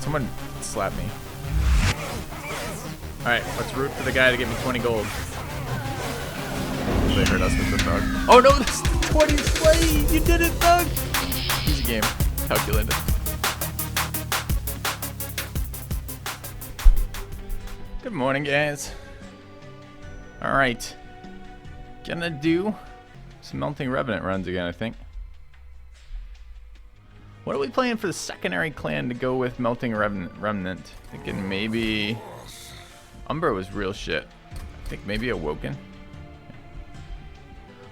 Someone slap me. Alright, let's root for the guy to get me 20 gold. They hurt us with the thug. Oh no, that's 20 slay! You did it, thug! Easy game. Calculated. Good morning, guys. Alright. Gonna do some Melting Remnant runs again, I think. What are we playing for the secondary clan to go with Melting Remnant? Thinking maybe... Umbra was real shit. I think maybe Awoken.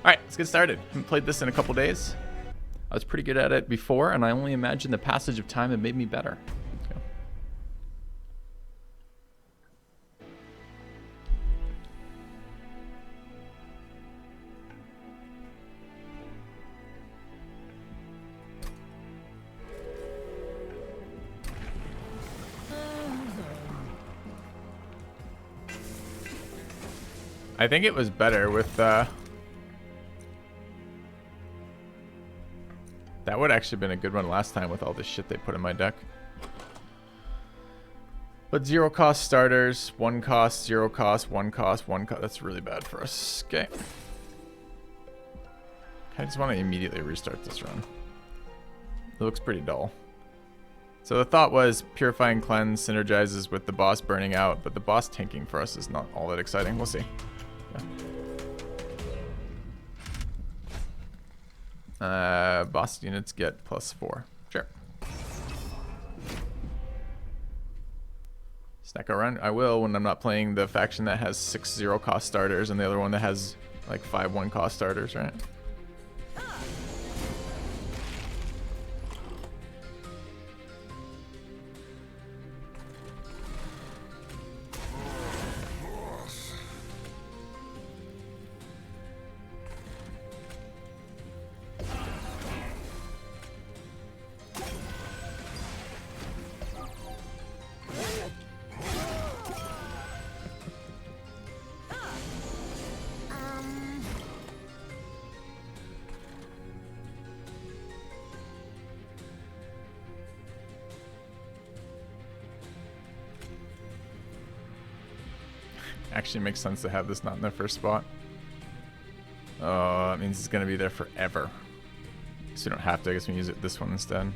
Alright, let's get started. Haven't played this in a couple days. I was pretty good at it before, and I only imagine the passage of time had made me better. Let's go. I think it was better with that would actually been a good one last time with all the shit they put in my deck. But 0 cost starters, 1 cost, 0 cost, 1 cost, 1 cost. That's really bad for us. Okay. I just want to immediately restart this run. It looks pretty dull. So the thought was Purifying Cleanse synergizes with the boss burning out, but the boss tanking for us is not all that exciting. We'll see. Yeah. Boss units get +4. Sure. Stack a run? I will when I'm not playing the faction that has 6 0 cost starters and the other one that has like 5 1 cost starters, right? Actually makes sense to have this not in their first spot. Oh, that means it's going to be there forever. So you don't have to. I guess we use it this one instead.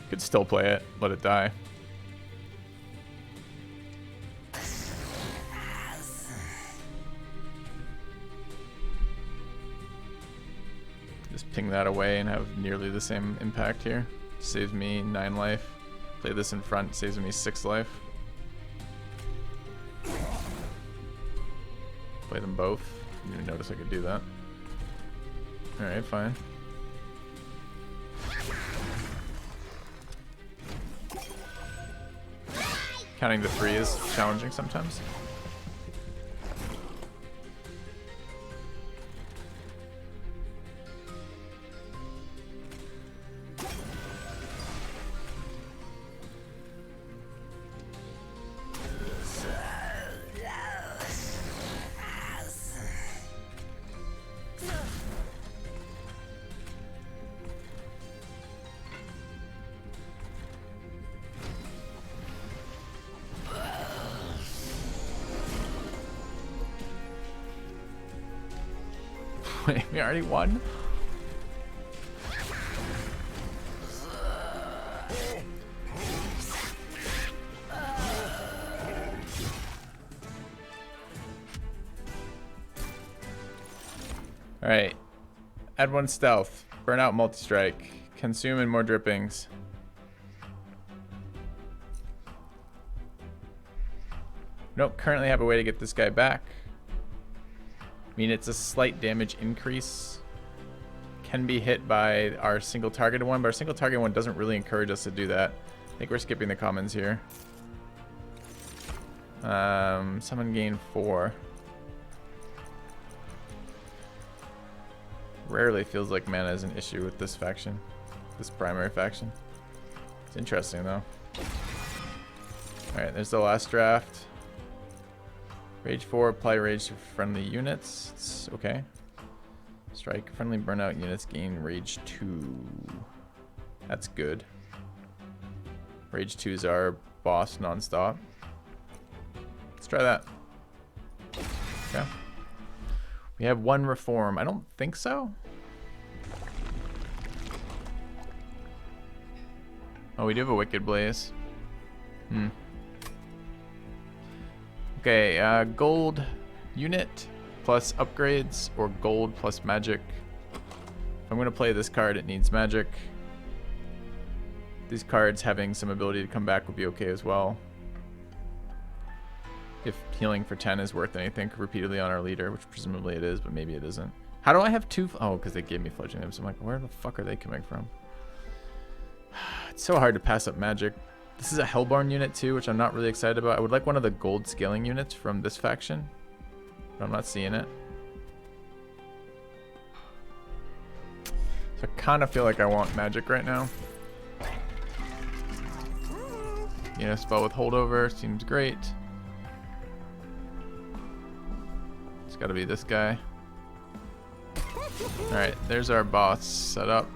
Could still play it, let it die. Ping that away and have nearly the same impact here. Saves me 9 life. Play this in front, saves me 6 life. Play them both. You didn't notice I could do that. Alright, fine. Counting the 3 is challenging sometimes. Wait, we already won? Alright. Add 1 stealth. Burn out multi-strike. Consume and more drippings. Don't currently have a way to get this guy back. I mean, it's a slight damage increase. Can be hit by our single targeted one, but our single targeted one doesn't really encourage us to do that. I think we're skipping the commons here. Summon gain 4. Rarely feels like mana is an issue with this faction. This primary faction. It's interesting though. Alright, there's the last draft. Rage 4, apply rage to friendly units. It's okay. Strike friendly burnout units, gain rage 2. That's good. Rage 2 is our boss nonstop. Let's try that. Okay. We have one reform. I don't think so. Oh, we do have a Wicked Blaze. Okay, gold unit plus upgrades or gold plus magic. If I'm going to play this card, it needs magic. These cards having some ability to come back would be okay as well. If healing for 10 is worth anything repeatedly on our leader, which presumably it is, but maybe it isn't. How do I have two? Oh, because they gave me fledgling imps. I'm like, where the fuck are they coming from? It's so hard to pass up magic. This is a Hellborn unit too, which I'm not really excited about. I would like one of the gold scaling units from this faction, but I'm not seeing it. So I kind of feel like I want magic right now. You know, spell with holdover seems great. It's got to be this guy. Alright, there's our boss set up.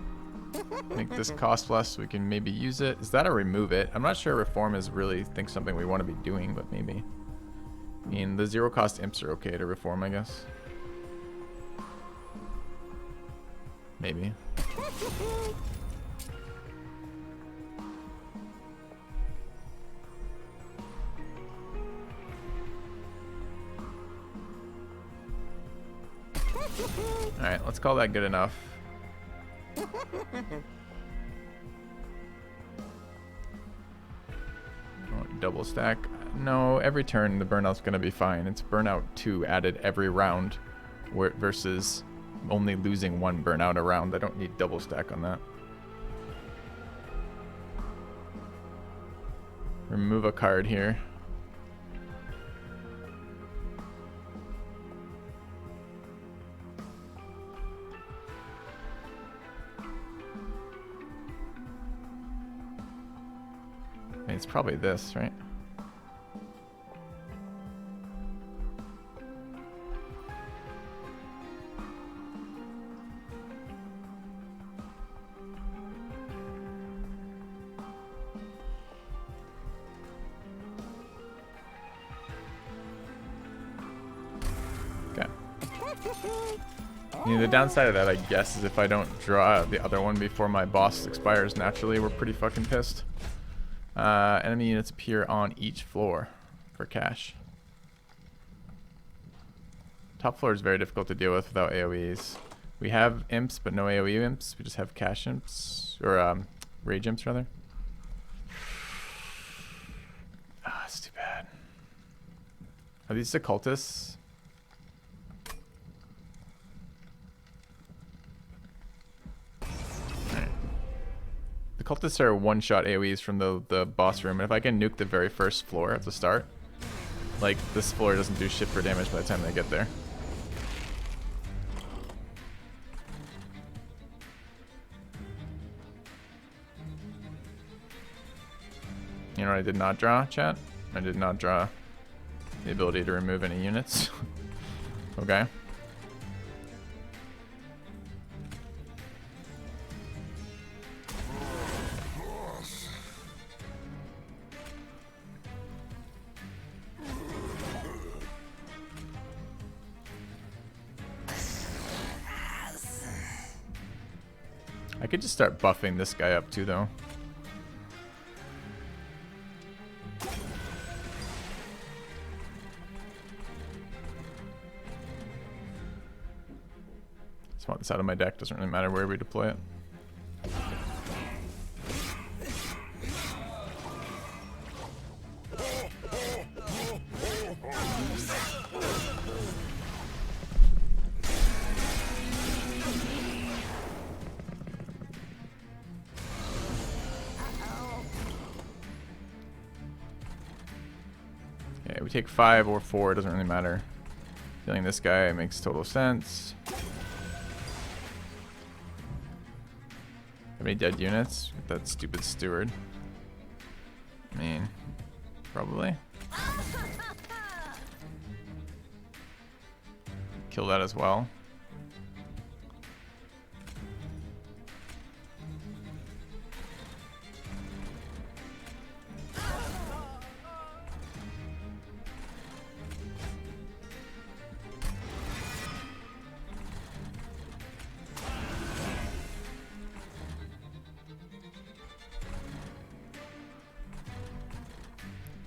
Make this cost less so we can maybe use it. Is that a remove it? I'm not sure reform is really something we want to be doing, but maybe. I mean, the zero cost imps are okay to reform, I guess. Maybe. Alright, let's call that good enough. Oh, double stack. No, every turn the burnout's gonna be fine. It's burnout 2 added every round versus only losing one burnout a round. I don't need double stack on that. Remove a card here. It's probably this, right? Okay. The downside of that, I guess, is if I don't draw the other one before my boss expires naturally, we're pretty fucking pissed. Enemy units appear on each floor for cash. Top floor is very difficult to deal with without AoEs. We have imps, but no AoE imps. We just have cash imps, or rage imps rather. Ah, that's too bad. Are these the cultists? The cultists are one-shot AoEs from the boss room, and if I can nuke the very first floor at the start, like, this floor doesn't do shit for damage by the time they get there. You know what I did not draw, chat? I did not draw the ability to remove any units. Okay. I could just start buffing this guy up too, though. Just want this out of my deck. Doesn't really matter where we deploy it. Okay, we take 5 or 4, it doesn't really matter. Killing this guy makes total sense. How many dead units? Get that stupid steward. I mean, probably. Kill that as well.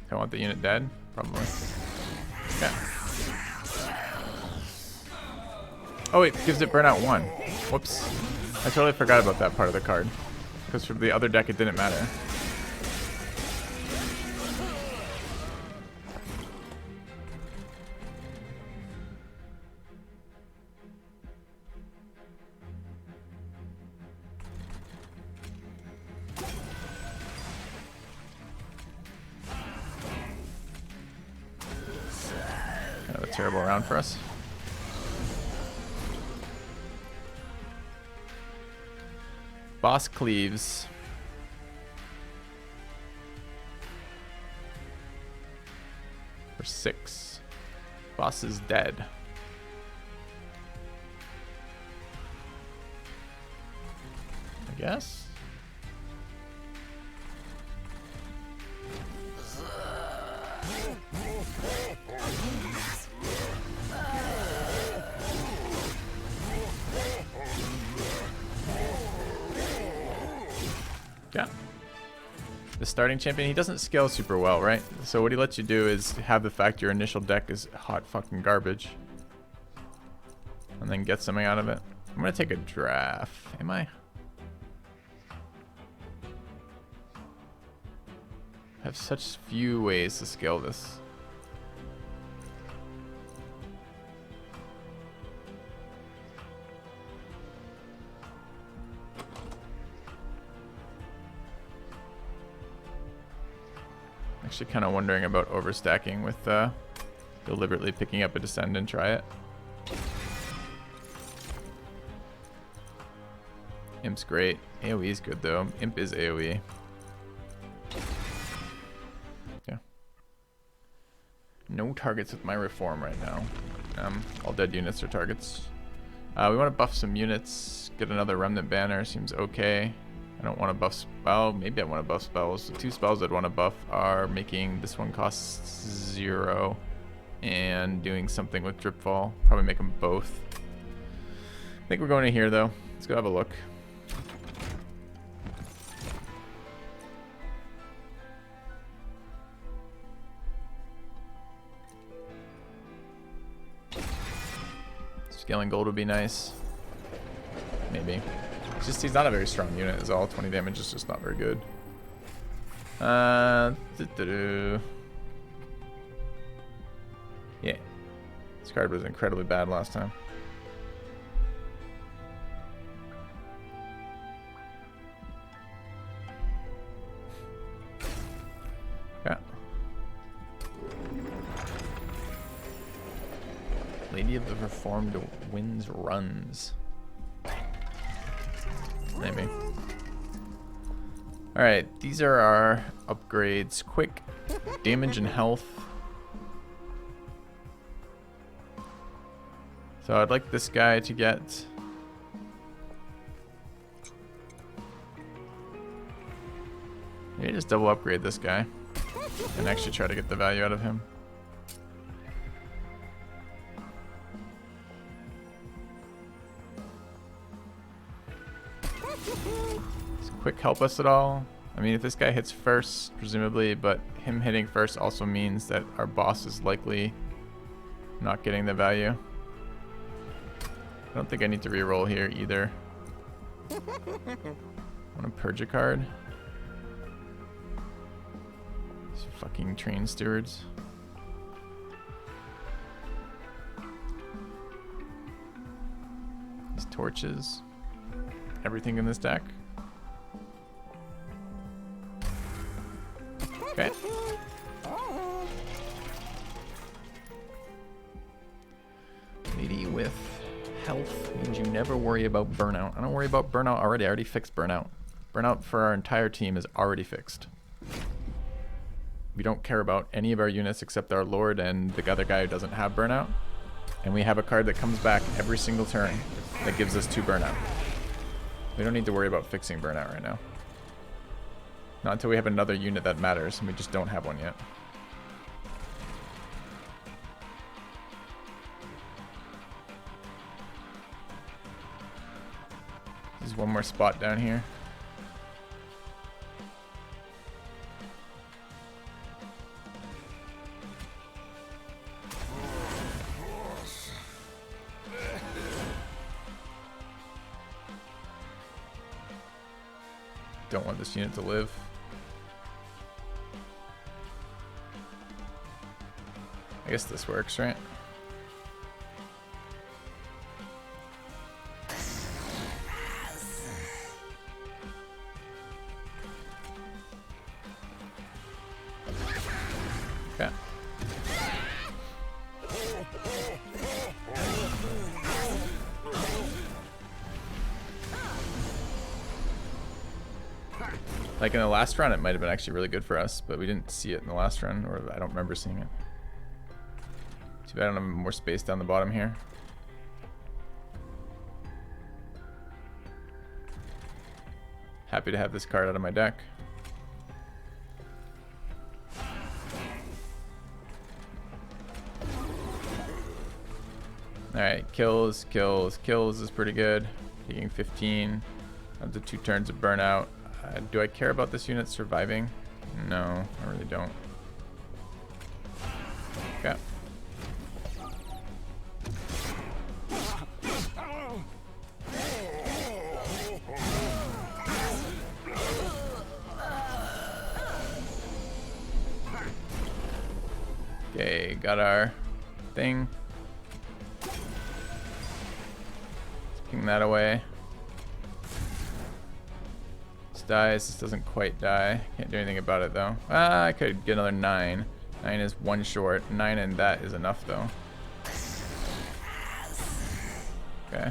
I want the unit dead, probably. Yeah. Oh, it gives it burnout 1. Whoops. I totally forgot about that part of the card. Because for the other deck it didn't matter. Kind of a terrible round for us. Boss cleaves. For 6. Boss is dead. I guess. Yeah. The starting champion, he doesn't scale super well, right? So what he lets you do is have the fact your initial deck is hot fucking garbage. And then get something out of it. I'm gonna take a draft. Am I? I have such few ways to scale this. Actually kind of wondering about overstacking with deliberately picking up a Descend and try it. Imp's great. AoE is good though. Imp is AoE. Yeah. No targets with my reform right now. All dead units are targets. We want to buff some units. Get another Remnant Banner. Seems okay. I don't want to buff spell. Maybe I want to buff spells. The 2 spells I'd want to buff are making this one cost 0 and doing something with Dripfall. Probably make them both. I think we're going to here though. Let's go have a look. Scaling gold would be nice. Maybe. It's just he's not a very strong unit is all. 20 damage is just not very good. Yeah. This card was incredibly bad last time. Yeah. Lady of the Reformed wins runs. Maybe. Alright, these are our upgrades. Quick damage and health. So I'd like this guy to get... Maybe just double upgrade this guy. And actually try to get the value out of him. Does quick help us at all? I mean, if this guy hits first, presumably, but him hitting first also means that our boss is likely not getting the value. I don't think I need to reroll here either. I want to purge a card. These fucking train stewards. These torches. Everything in this deck. Okay. Lady with health means you never worry about burnout. I don't worry about burnout already. I already fixed burnout. Burnout for our entire team is already fixed. we don't care about any of our units except our Lord and the other guy who doesn't have burnout. And we have a card that comes back every single turn that gives us 2 burnout. We don't need to worry about fixing burnout right now. Not until we have another unit that matters, and we just don't have one yet. There's one more spot down here. Don't want this unit to live. I guess this works, right? Okay. Like in the last run, it might have been actually really good for us, but we didn't see it in the last run, or I don't remember seeing it. Too bad I don't have more space down the bottom here. Happy to have this card out of my deck. Alright, kills is pretty good. Taking 15. Up to 2 turns of burnout. Do I care about this unit surviving? No, I really don't. Okay. Okay, got our thing. Let's ping that away. This dies. This doesn't quite die. Can't do anything about it though. I could get another 9. 9 is 1 short. 9 and that is enough though. Okay.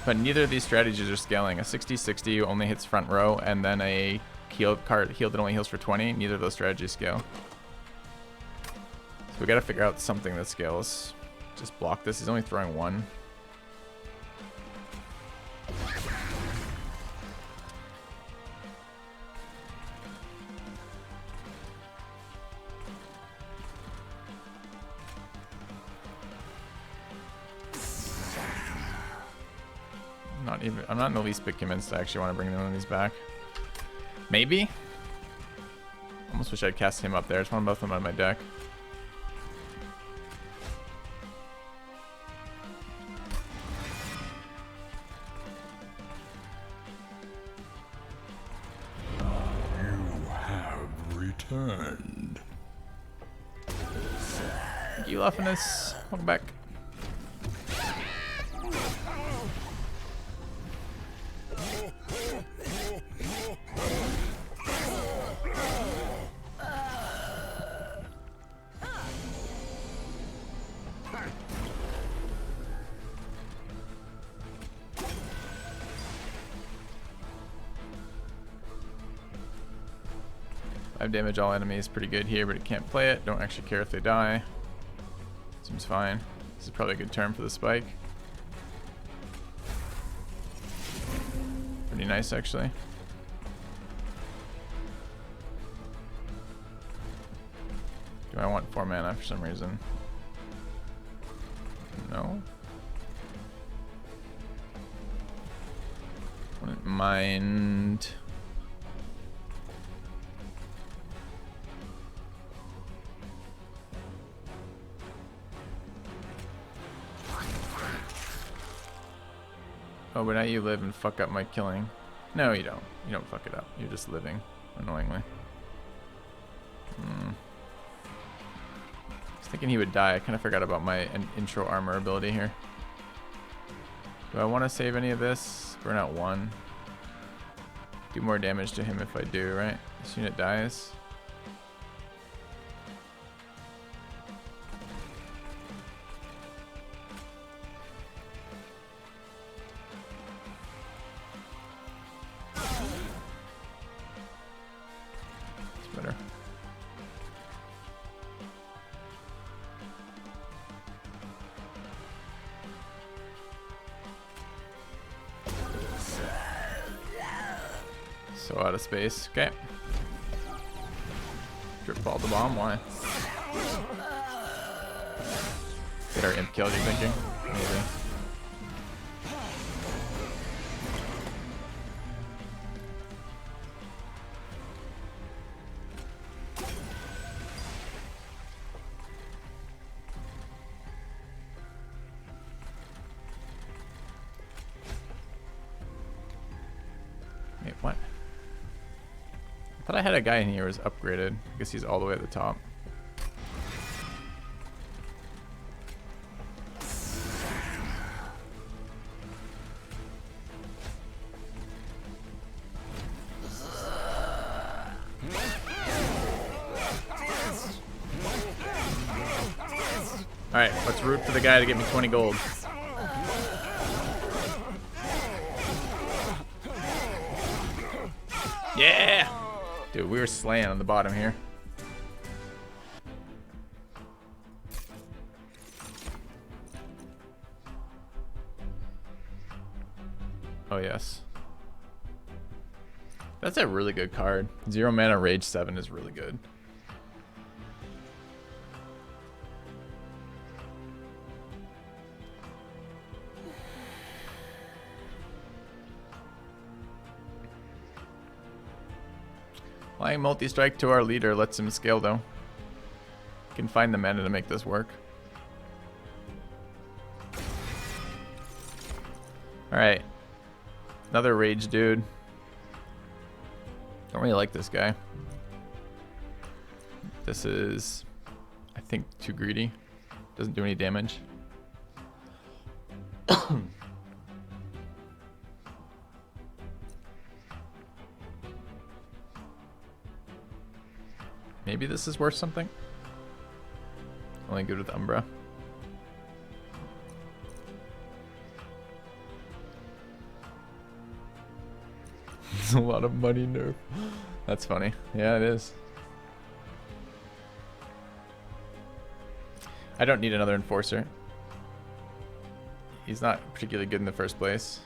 But neither of these strategies are scaling. A 60-60 only hits front row, and then a healed that only heals for 20. Neither of those strategies scale. So we gotta figure out something that scales. Just block this. He's only throwing 1. I'm not in the least bit convinced I actually want to bring one of these back. Maybe? Almost wish I'd cast him up there. I just want both of them out of my deck. You have returned. Thank you, Luffinus. Welcome back. Damage all enemies, pretty good here, but it can't play it. Don't actually care if they die. Seems fine. This is probably a good turn for the spike. Pretty nice, actually. Do I want 4 mana for some reason? No. Wouldn't mind. Oh, but now you live and fuck up my killing. No, you don't. You don't fuck it up. You're just living, annoyingly. I was thinking he would die. I kind of forgot about my intro armor ability here. Do I want to save any of this? Burn out 1. Do more damage to him if I do, right? This unit dies. So out of space. Okay. Drip ball the bomb. Why? Get our imp killed, you thinking? Maybe. Wait, what? I thought I had a guy in here who was upgraded. I guess he's all the way at the top. Alright, let's root for the guy to get me 20 gold. Yeah! Dude, we were slaying on the bottom here. Oh, yes. That's a really good card. 0 mana Rage 7 is really good. Flying multi-strike to our leader lets him scale though. Can find the mana to make this work. Alright. Another rage dude. Don't really like this guy. This is, I think, too greedy. Doesn't do any damage. Maybe this is worth something. Only good with Umbra. It's a lot of money nerf. That's funny. Yeah, it is. I don't need another enforcer. He's not particularly good in the first place.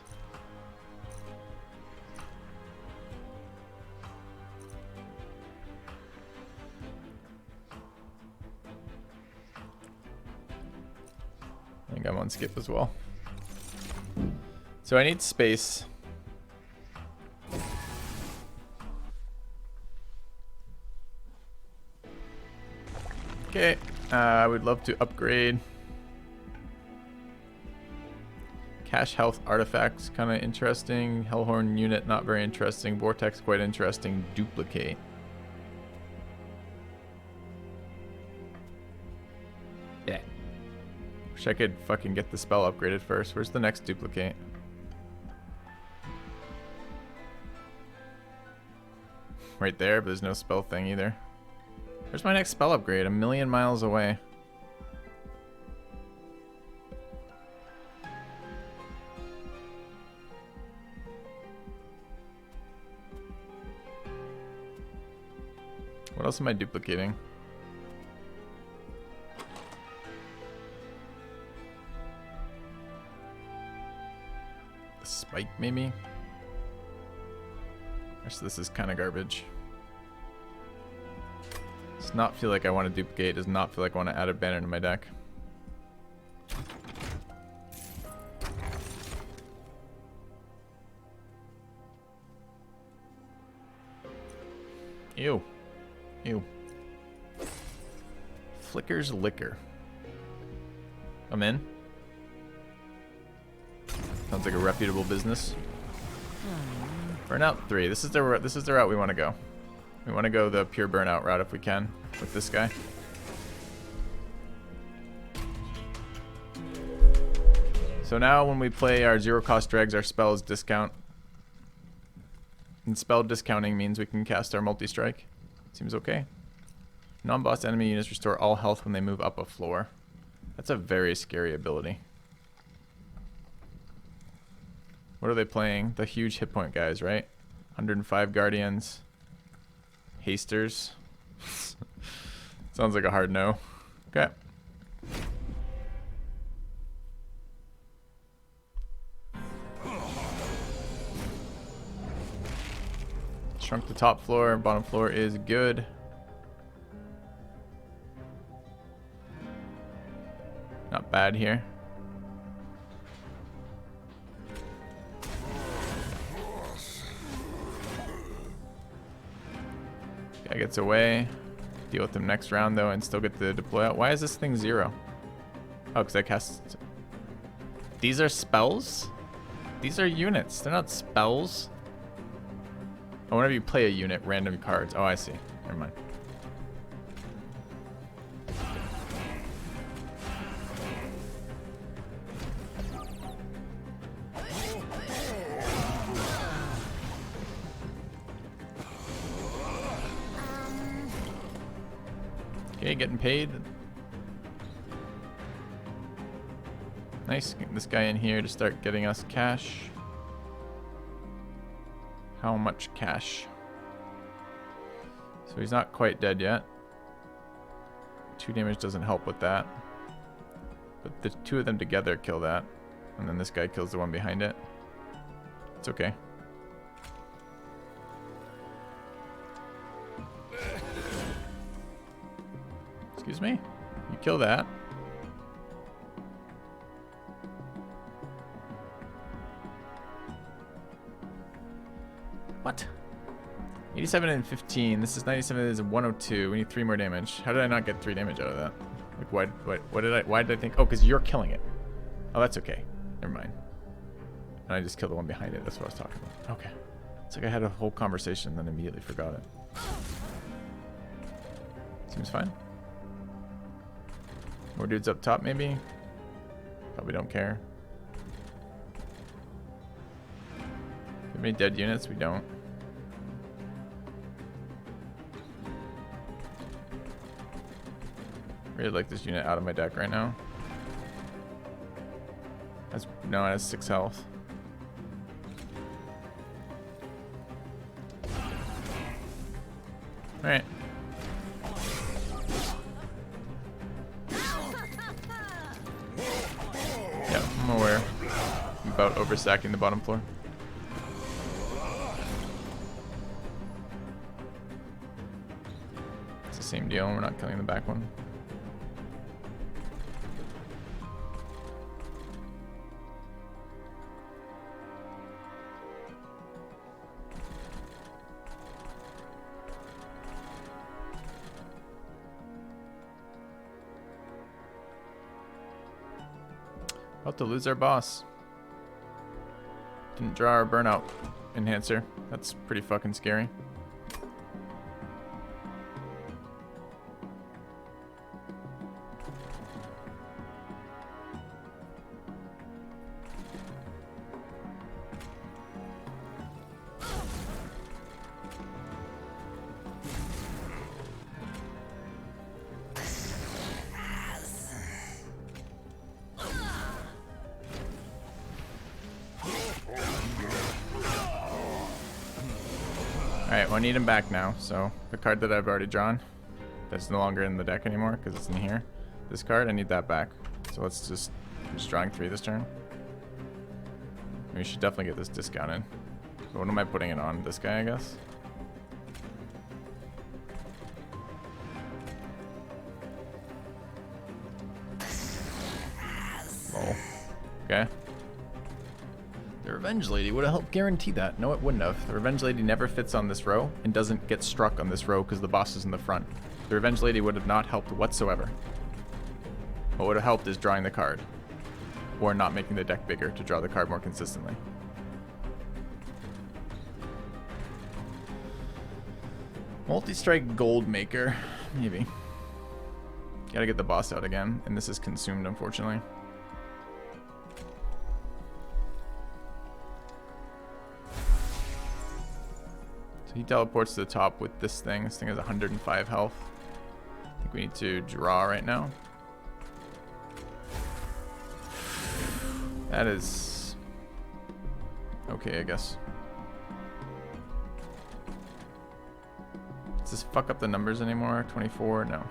I think I'm on skip as well. So I need space. Okay, I would love to upgrade. Cash health artifacts, kind of interesting. Hellhorn unit, not very interesting. Vortex, quite interesting. Duplicate. Yeah. Wish I could fucking get the spell upgraded first. Where's the next duplicate? Right there, but there's no spell thing either. Where's my next spell upgrade? 1,000,000 miles away. What else am I duplicating? The spike, maybe? Actually, this is kind of garbage. Does not feel like I want to duplicate. Does not feel like I want to add a banner to my deck. Ew. Ew. Flicker's Liquor. I'm in. Sounds like a reputable business. Burnout 3. This is the route we want to go. We want to go the pure burnout route if we can with this guy. So now when we play our 0-cost dregs, our spells discount. And spell discounting means we can cast our multi-strike. Seems okay. Non-boss enemy units restore all health when they move up a floor. That's a very scary ability. What are they playing? The huge hit point guys, right? 105 guardians. Hasters. Sounds like a hard no. Okay. Shrunk the top floor. Bottom floor is good. Not bad here. Guy gets away. Deal with him next round though and still get the deploy out. Why is this thing 0? Oh, because I cast... These are spells? These are units. They're not spells. Oh, whenever you play a unit, random cards. Oh, I see. Never mind. Okay, getting paid. Nice. Get this guy in here to start getting us cash. How much cash? So he's not quite dead yet. 2 damage doesn't help with that. But the 2 of them together kill that. And then this guy kills the one behind it. It's okay. Excuse me? You kill that. What? 87 and 15. This is 97. This is 102. We need 3 more damage. How did I not get 3 damage out of that? Like, why did I think? Oh, because you're killing it. Oh, that's okay. Never mind. And I just killed the one behind it. That's what I was talking about. Okay. It's like I had a whole conversation and then immediately forgot it. Seems fine. More dudes up top, maybe? Probably don't care. Have any dead units? We don't. Really like this unit out of my deck right now. No, it has 6 health. Alright. Yeah, I'm aware about overstacking the bottom floor. It's the same deal, we're not killing the back one. About to lose our boss. Didn't draw our burnout enhancer. That's pretty fucking scary. Alright, well I need him back now, so the card that I've already drawn, that's no longer in the deck anymore because it's in here. This card, I need that back. So let's just, I'm just drawing 3 this turn. We should definitely get this discounted. So what am I putting it on? This guy, I guess? Lol. Okay. The Revenge Lady would have helped guarantee that. No, it wouldn't have. The Revenge Lady never fits on this row and doesn't get struck on this row because the boss is in the front. The Revenge Lady would have not helped whatsoever. What would have helped is drawing the card. Or not making the deck bigger to draw the card more consistently. Multi-strike Gold Maker. Maybe. Gotta get the boss out again. And this is consumed, unfortunately. So he teleports to the top with this thing. This thing has 105 health. I think we need to draw right now. That is okay, I guess. Does this fuck up the numbers anymore? 24? No.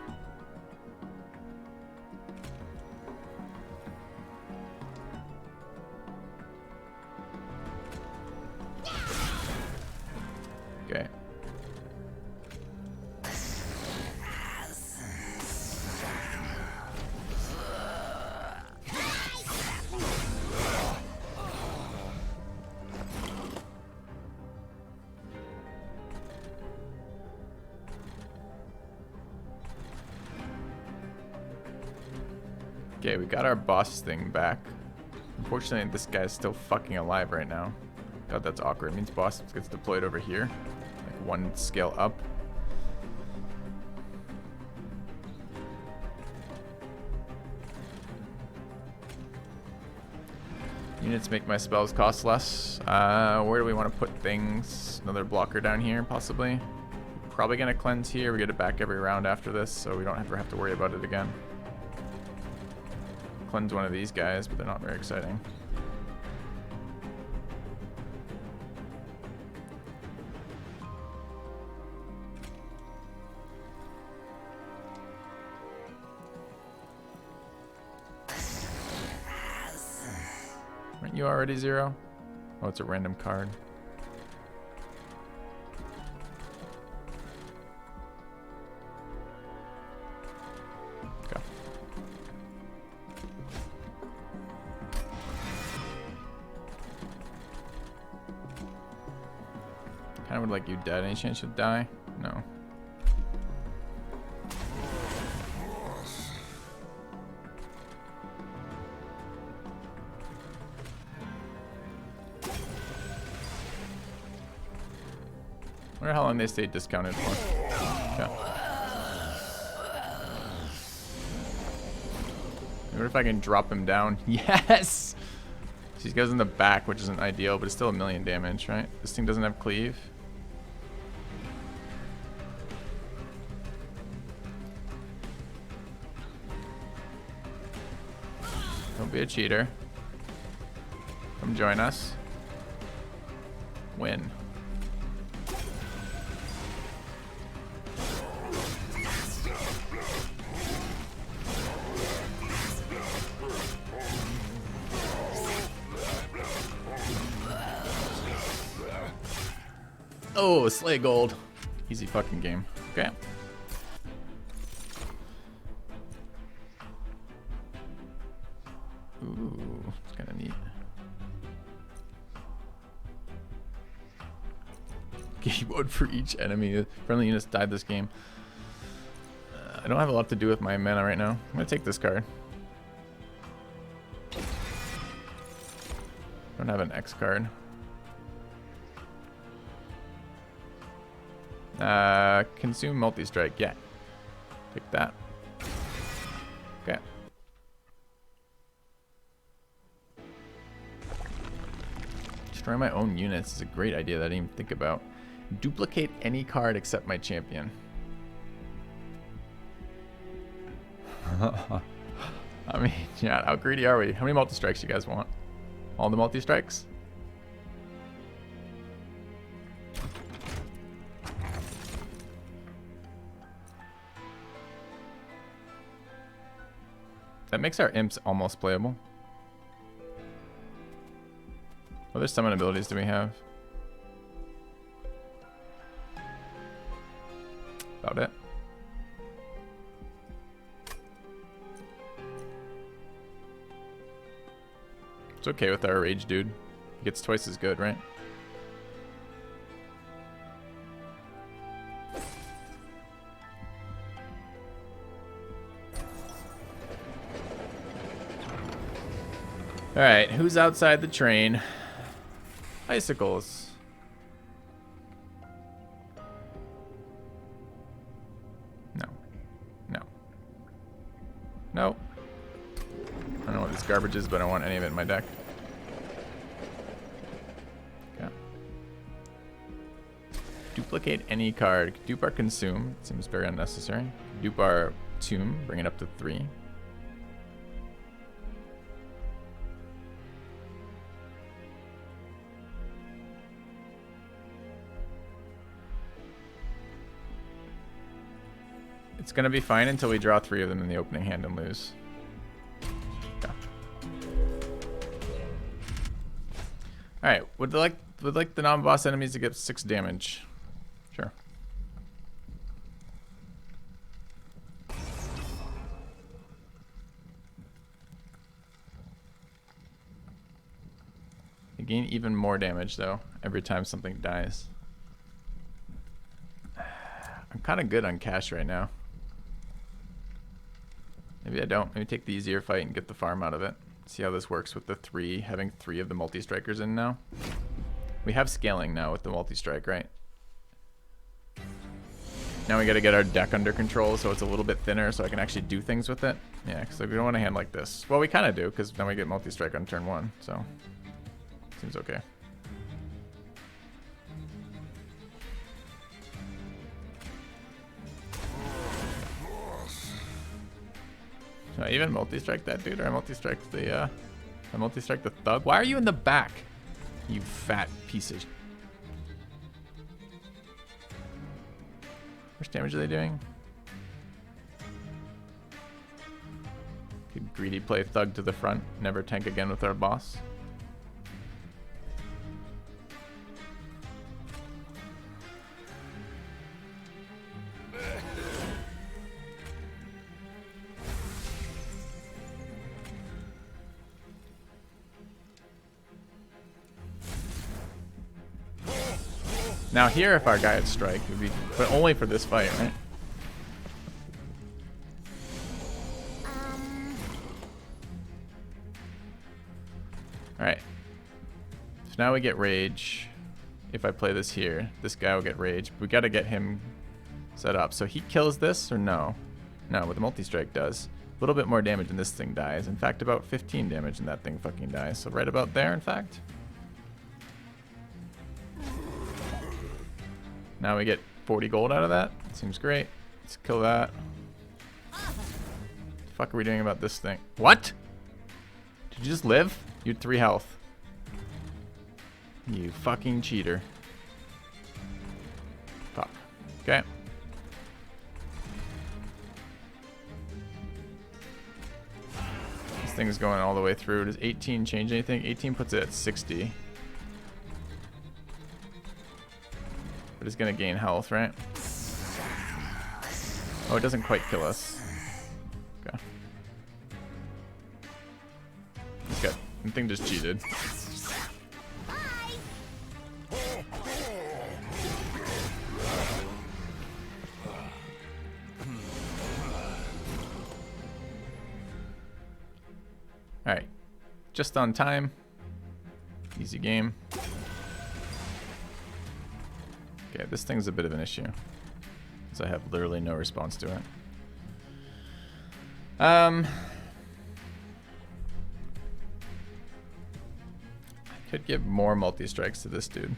Okay. Okay, we got our boss thing back. Unfortunately, this guy's still fucking alive right now. God, that's awkward. It means boss gets deployed over here. Like one scale up. Units make my spells cost less. Where do we want to put things? Another blocker down here, possibly. Probably gonna cleanse here. We get it back every round after this, so we don't ever have to worry about it again. Cleanse one of these guys, but they're not very exciting. Aren't you already 0? Oh, it's a random card. Okay. Kind of would like you dead. Any chance you'll die? No. I wonder how long they stay discounted for. Okay. What if I can drop him down? Yes! He goes in the back, which isn't ideal, but it's still 1,000,000 damage, right? This thing doesn't have cleave. Don't be a cheater. Come join us. Win. Oh, slay gold. Easy fucking game. Okay. Ooh, it's kind of neat. Game mode for each enemy. Friendly units died this game. I don't have a lot to do with my mana right now. I'm gonna take this card. Don't have an X card. Consume multi-strike. Yeah. Take that. Okay. Destroy my own units is a great idea that I didn't even think about. Duplicate any card except my champion. I mean, yeah, how greedy are we? How many multi-strikes you guys want? All the multi-strikes? That makes our imps almost playable. What other summon abilities do we have? About it. It's okay with our rage dude. He gets twice as good, right? Alright, who's outside the train? Icicles. No. No. No. I don't know what this garbage is, but I don't want any of it in my deck. Okay. Duplicate any card. Dupe our consume. Seems very unnecessary. Dupe our tomb. Bring it up to 3. It's gonna be fine until we draw 3 of them in the opening hand and lose. Okay. Alright, would like the non-boss enemies to get 6 damage. Sure. They gain even more damage though, every time something dies. I'm kinda good on cash right now. Maybe I don't. Maybe take the easier fight and get the farm out of it. See how this works with the having three of the multi-strikers in now. We have scaling now with the multi-strike, right? Now we gotta get our deck under control so it's a little bit thinner so I can actually do things with it. Yeah, because we don't want to hand like this. Well, we kind of do, because then we get multi-strike on turn 1, so seems okay. Should I even multi-strike that dude, or I multi-strike the thug? Why are you in the back? You fat piece of... How much damage are they doing? Could greedy play thug to the front, never tank again with our boss. Now here, if our guy had strike, it would be, but only for this fight, right? Alright. So now we get rage. If I play this here, this guy will get rage. We gotta get him set up. So he kills this or no? No, but the multi-strike does. A little bit more damage and this thing dies. In fact, about 15 damage and that thing fucking dies. So right about there, in fact. Now we get 40 gold out of that. Seems great. Let's kill that. What the fuck are we doing about this thing? What? Did you just live? You had 3 health. You fucking cheater. Fuck. Okay. This thing is going all the way through. Does 18 change anything? 18 puts it at 60. But it's gonna gain health, right? Oh, it doesn't quite kill us. Okay. The thing just cheated. Alright. Just on time. Easy game. Okay, this thing's a bit of an issue. Because I have literally no response to it. I could give more multi-strikes to this dude.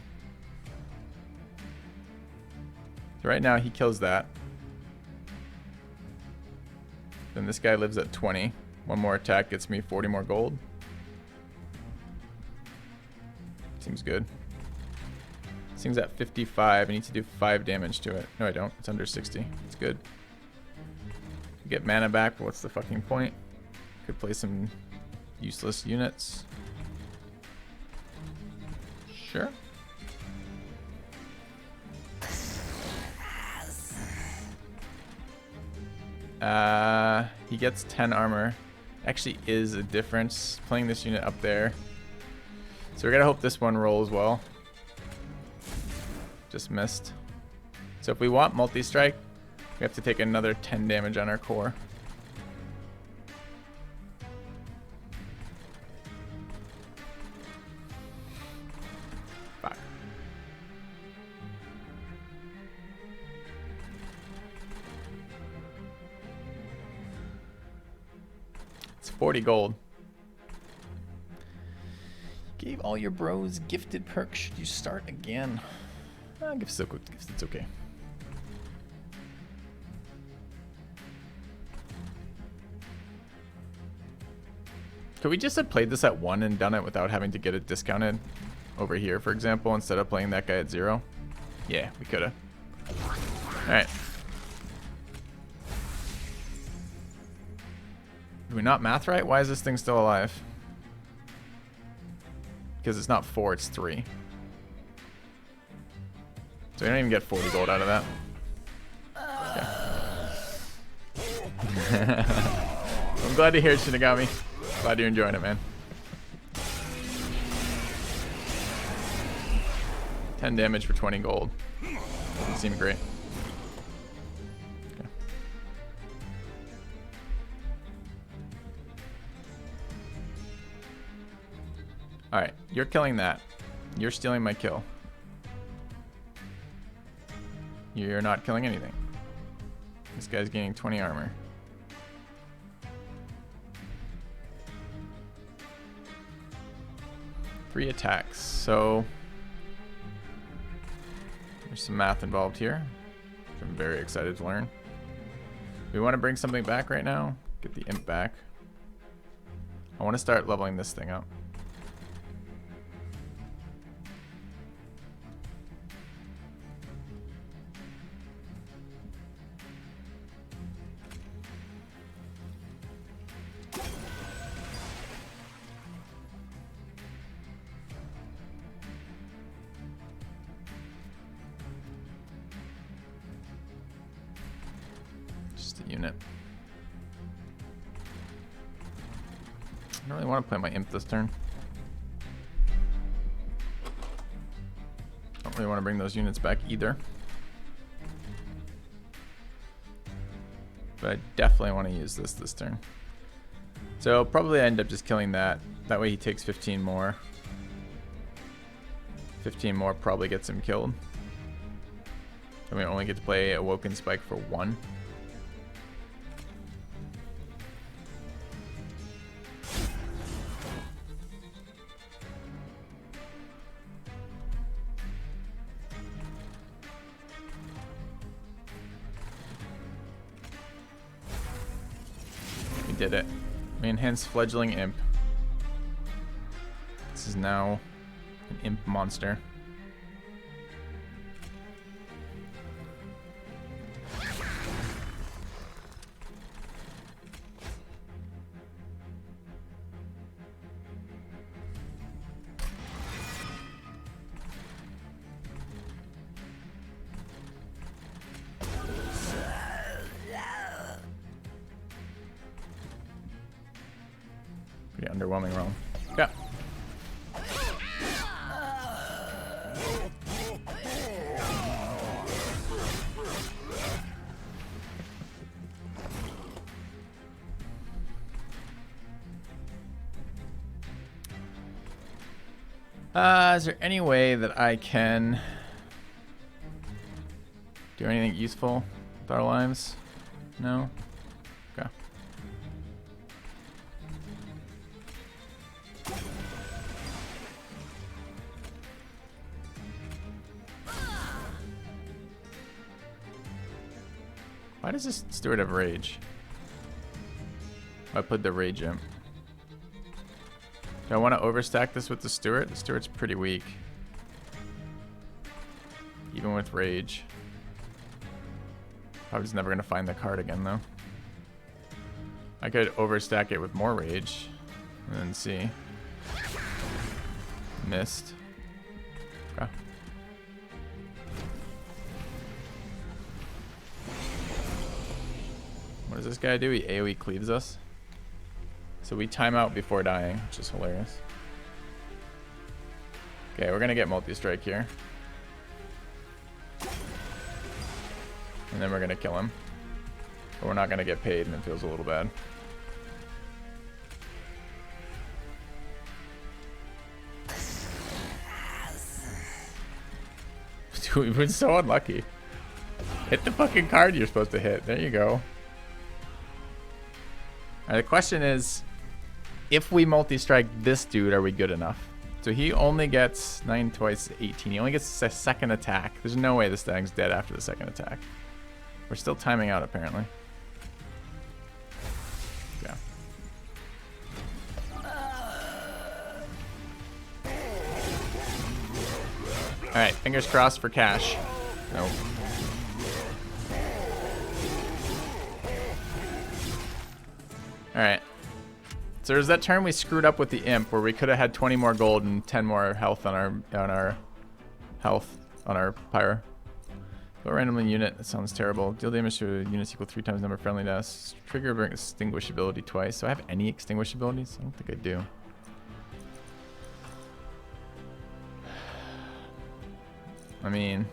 So right now he kills that. Then this guy lives at 20. One more attack gets me 40 more gold. Seems good. Thing's at 55. I need to do 5 damage to it. No, I don't. It's under 60. It's good. Get mana back, but what's the fucking point? Could play some useless units. Sure. He gets 10 armor. Actually is a difference. Playing this unit up there. So we gotta hope this one rolls well. Just missed. So if we want multi-strike, we have to take another 10 damage on our core. Fuck. It's 40 gold. Gave all your bros gifted perks. Should you start again? Gifts it's okay. Could we just have played this at 1 and done it without having to get it discounted over here, for example, instead of playing that guy at 0? Yeah, we could have. Alright. Did we not math right? Why is this thing still alive? Because it's not 4, it's 3. So we don't even get 40 gold out of that. Okay. I'm glad to hear it, Shinigami. Glad you're enjoying it, man. 10 damage for 20 gold. Doesn't seem great. Okay. Alright, you're killing that. You're stealing my kill. You're not killing anything. This guy's gaining 20 armor. Three attacks, so there's some math involved here, which I'm very excited to learn. We want to bring something back right now. Get the imp back. I want to start leveling this thing up. Unit. I don't really want to play my imp this turn. Don't really want to bring those units back either. But I definitely want to use this turn. So probably I end up just killing that. That way he takes 15 more. 15 more probably gets him killed. And we only get to play Awoken Spike for 1. Did it. We enhanced Fledgling Imp. This is now an imp monster. Pretty underwhelming roll. Yeah. Is there any way that I can do anything useful with our lives? No? Okay. Why does this Steward have rage? I put the rage in. Do I want to overstack this with the Steward? The Steward's pretty weak. Even with rage. Probably just never going to find the card again though. I could overstack it with more rage. And then see. Missed. Okay. What does this guy do? He AoE cleaves us. So we time out before dying, which is hilarious. Okay, we're gonna get multi-strike here. And then we're gonna kill him. But we're not gonna get paid, and it feels a little bad. Dude, we've been so unlucky. Hit the fucking card you're supposed to hit. There you go. Alright, the question is, if we multi-strike this dude, are we good enough? So he only gets 9 twice 18. He only gets a second attack. There's no way this thing's dead after the second attack. We're still timing out, apparently. Yeah. Alright, fingers crossed for cash. Nope. Alright. So there's that turn we screwed up with the imp where we could have had 20 more gold and 10 more health on our pyre. Go randomly unit. That sounds terrible. Deal damage to units equal 3 times number friendly to us. Trigger bring extinguishability twice. So I have any extinguishabilities? I don't think I do. I mean,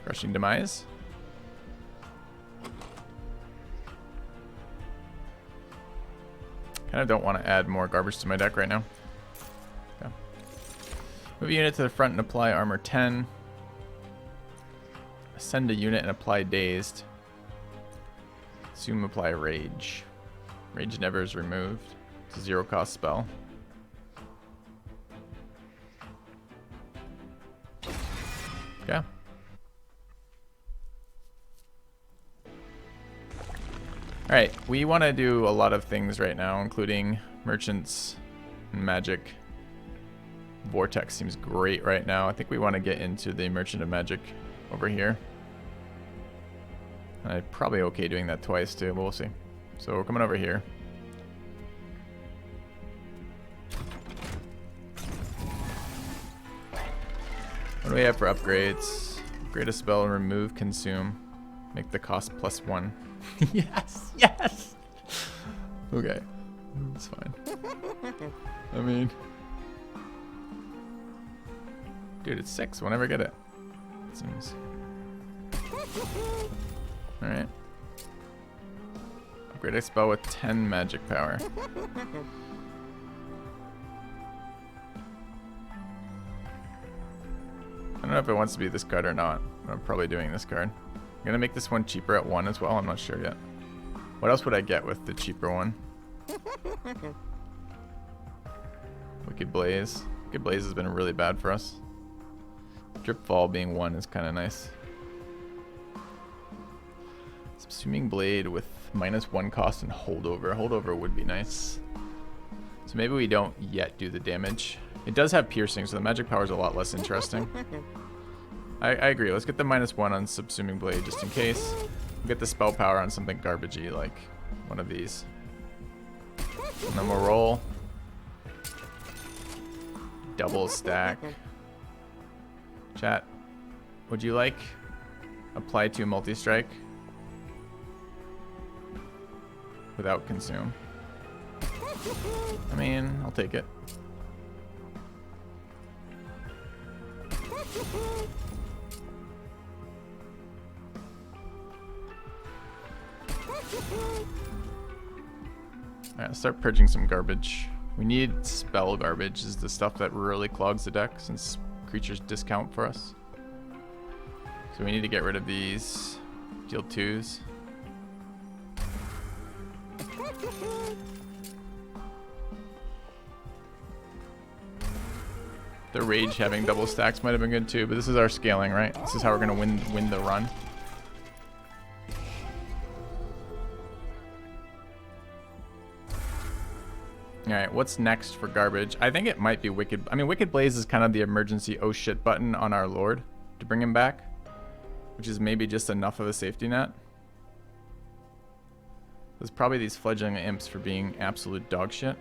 crushing demise. Kind of don't want to add more garbage to my deck right now. Move a unit to the front and apply armor 10. Send a unit and apply dazed. Assume apply rage. Rage never is removed. It's a 0 cost spell. Okay. Alright, we want to do a lot of things right now, including merchants and magic. Vortex seems great right now. I think we want to get into the merchant of magic over here. I'm probably okay doing that twice too, but we'll see. So we're coming over here. What do we have for upgrades? Upgrade a spell and remove consume. Make the cost +1. Yes, yes! Okay, that's fine. I mean... Dude, it's 6. We'll never get it. It seems. Alright. Upgrade a spell with 10 magic power. I don't know if it wants to be this card or not. I'm probably doing this card. I'm gonna make this one cheaper at 1 as well. I'm not sure yet. What else would I get with the cheaper one? Wicked Blaze. Wicked Blaze has been really bad for us. Drip Fall being 1 is kind of nice. Subsuming Blade with -1 cost and Holdover. Holdover would be nice. So maybe we don't yet do the damage. It does have piercing, so the magic power is a lot less interesting. I agree. Let's get the -1 on Subsuming Blade just in case. We'll get the spell power on something garbagey like one of these. And then we'll roll. Double stack. Chat, would you like apply to multi-strike without consume? I mean, I'll take it. Alright, let's start purging some garbage. We need spell garbage, is the stuff that really clogs the deck since creatures discount for us. So we need to get rid of these. Deal 2s. The rage having double stacks might have been good too, but this is our scaling, right? This is how we're gonna win the run. Alright, what's next for garbage? I think it might be Wicked... I mean, Wicked Blaze is kind of the emergency oh shit button on our Lord to bring him back. Which is maybe just enough of a safety net. There's probably these fledgling imps for being absolute dog shit.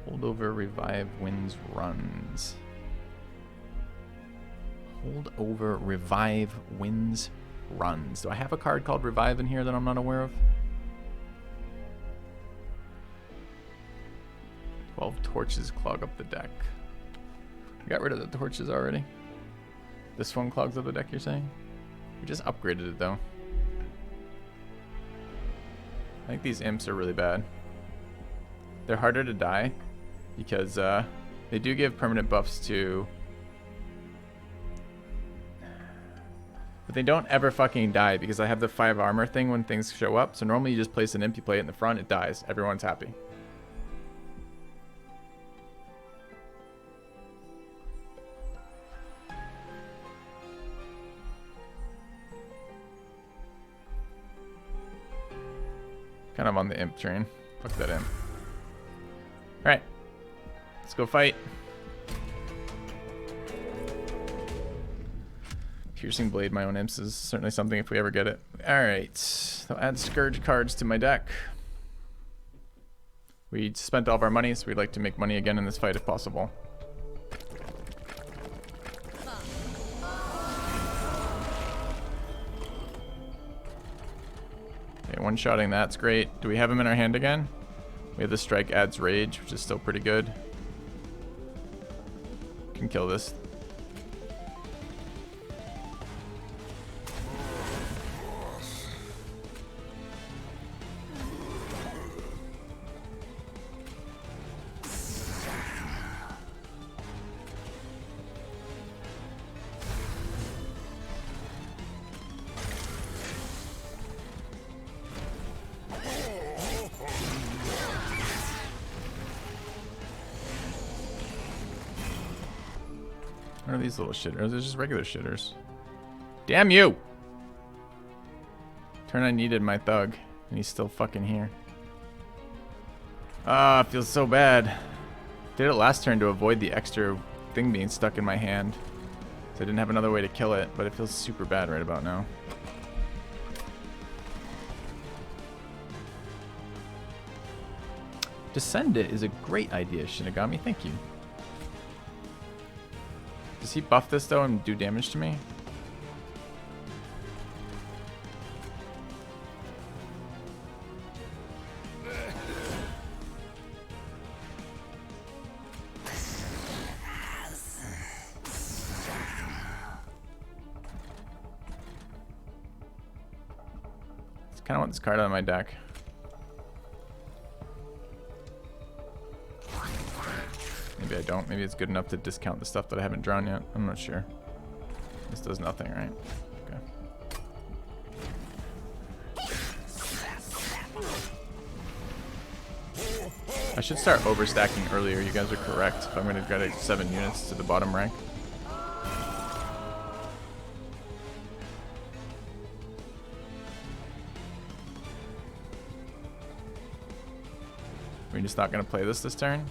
Holdover, revive, wins, runs. Hold over, revive, wins, runs. Do I have a card called revive in here that I'm not aware of? 12 torches clog up the deck. We got rid of the torches already. This one clogs up the deck, you're saying? We just upgraded it though. I think these imps are really bad. They're harder to die because they do give permanent buffs to... But they don't ever fucking die because I have the 5 armor thing when things show up. So normally you just place an imp, you play it in the front, it dies. Everyone's happy. Kind of on the imp train. Fuck that imp. Alright. Let's go fight. Piercing Blade my own imps is certainly something if we ever get it. Alright. So add Scourge cards to my deck. We spent all of our money, so we'd like to make money again in this fight if possible. Okay, one-shotting that's great. Do we have him in our hand again? We have the strike adds rage, which is still pretty good. Can kill this. What are these little shitters? They're just regular shitters. Damn you! Turn I needed my thug, and he's still fucking here. Ah, it feels so bad. Did it last turn to avoid the extra thing being stuck in my hand. So I didn't have another way to kill it, but it feels super bad right about now. Descend it is a great idea, Shinigami. Thank you. Does he buff this though and do damage to me? I kind of want this card out of my deck. Maybe I don't. Maybe it's good enough to discount the stuff that I haven't drawn yet. I'm not sure. This does nothing, right? Okay. I should start overstacking earlier. You guys are correct. If I'm going to get 7 units to the bottom rank. We're just not going to play this turn?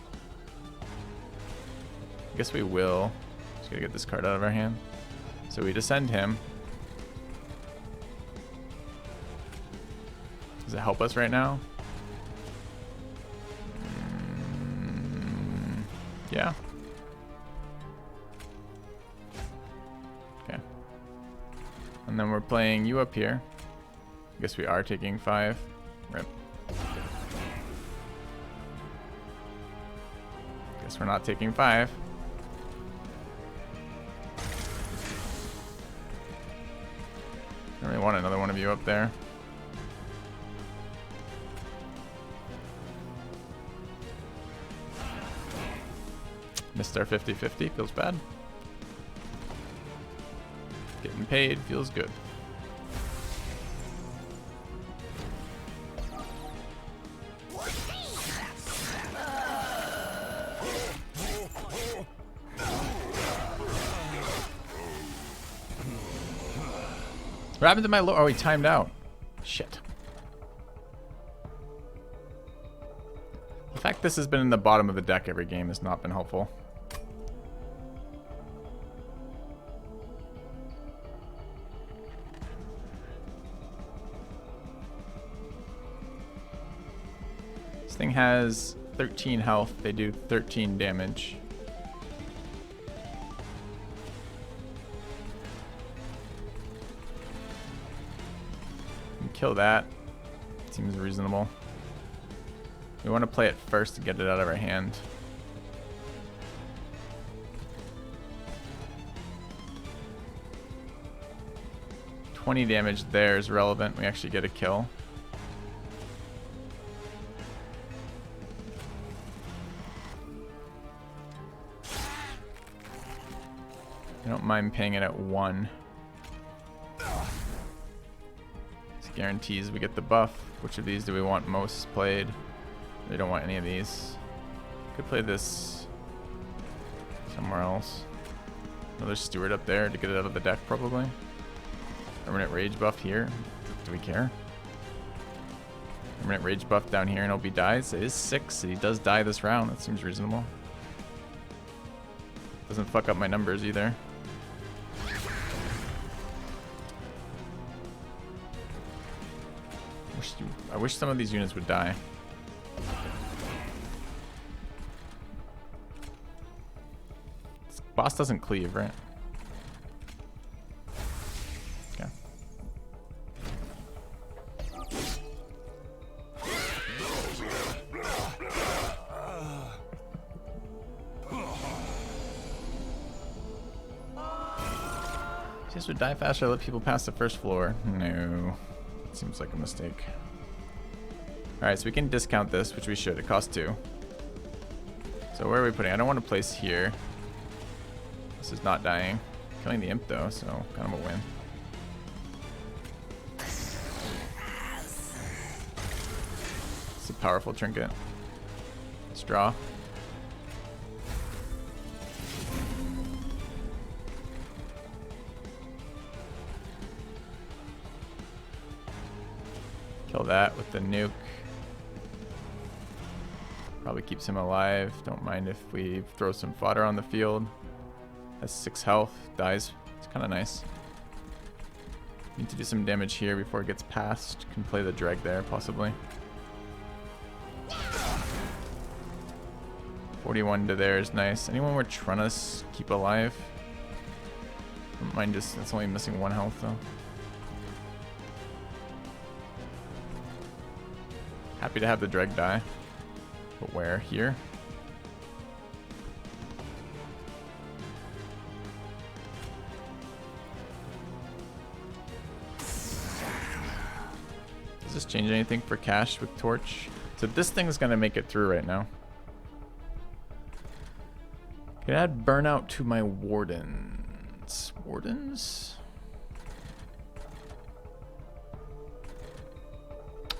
I guess we will. Just gotta get this card out of our hand. So we descend him. Does it help us right now? Yeah. Okay. And then we're playing you up here. I guess we are taking 5. Rip. Guess we're not taking 5. I don't really want another one of you up there. Missed our 50-50, feels bad. Getting paid feels good. What happened to my oh, he timed out. Shit. The fact this has been in the bottom of the deck every game has not been helpful. This thing has 13 health. They do 13 damage. Kill that. Seems reasonable. We want to play it first to get it out of our hand. $20 damage there is relevant. We actually get a kill. I don't mind paying it at 1. Guarantees we get the buff. Which of these do we want most played? We don't want any of these. Could play this somewhere else. Another steward up there to get it out of the deck, probably. Permanent rage buff here. Do we care? Permanent rage buff down here and OB dies. It is 6. He does die this round. That seems reasonable. Doesn't fuck up my numbers either. I wish some of these units would die. This boss doesn't cleave, right? Okay. Just would die faster, let people pass the first floor. No. Seems like a mistake. Alright, so we can discount this, which we should. It costs 2. So where are we putting? I don't want to place here. This is not dying. Killing the imp though, so kind of a win. It's a powerful trinket. Let's draw. Kill that with the nuke. Probably keeps him alive. Don't mind if we throw some fodder on the field. Has 6 health. Dies. It's kind of nice. Need to do some damage here before it gets past. Can play the dreg there, possibly. 41 to there is nice. Anyone we're trying to keep alive? Don't mind just, it's only missing 1 health though. Happy to have the dreg die. But where? Here? Does this change anything for cash with torch? So this thing's gonna make it through right now. Can add burnout to my wardens. Wardens?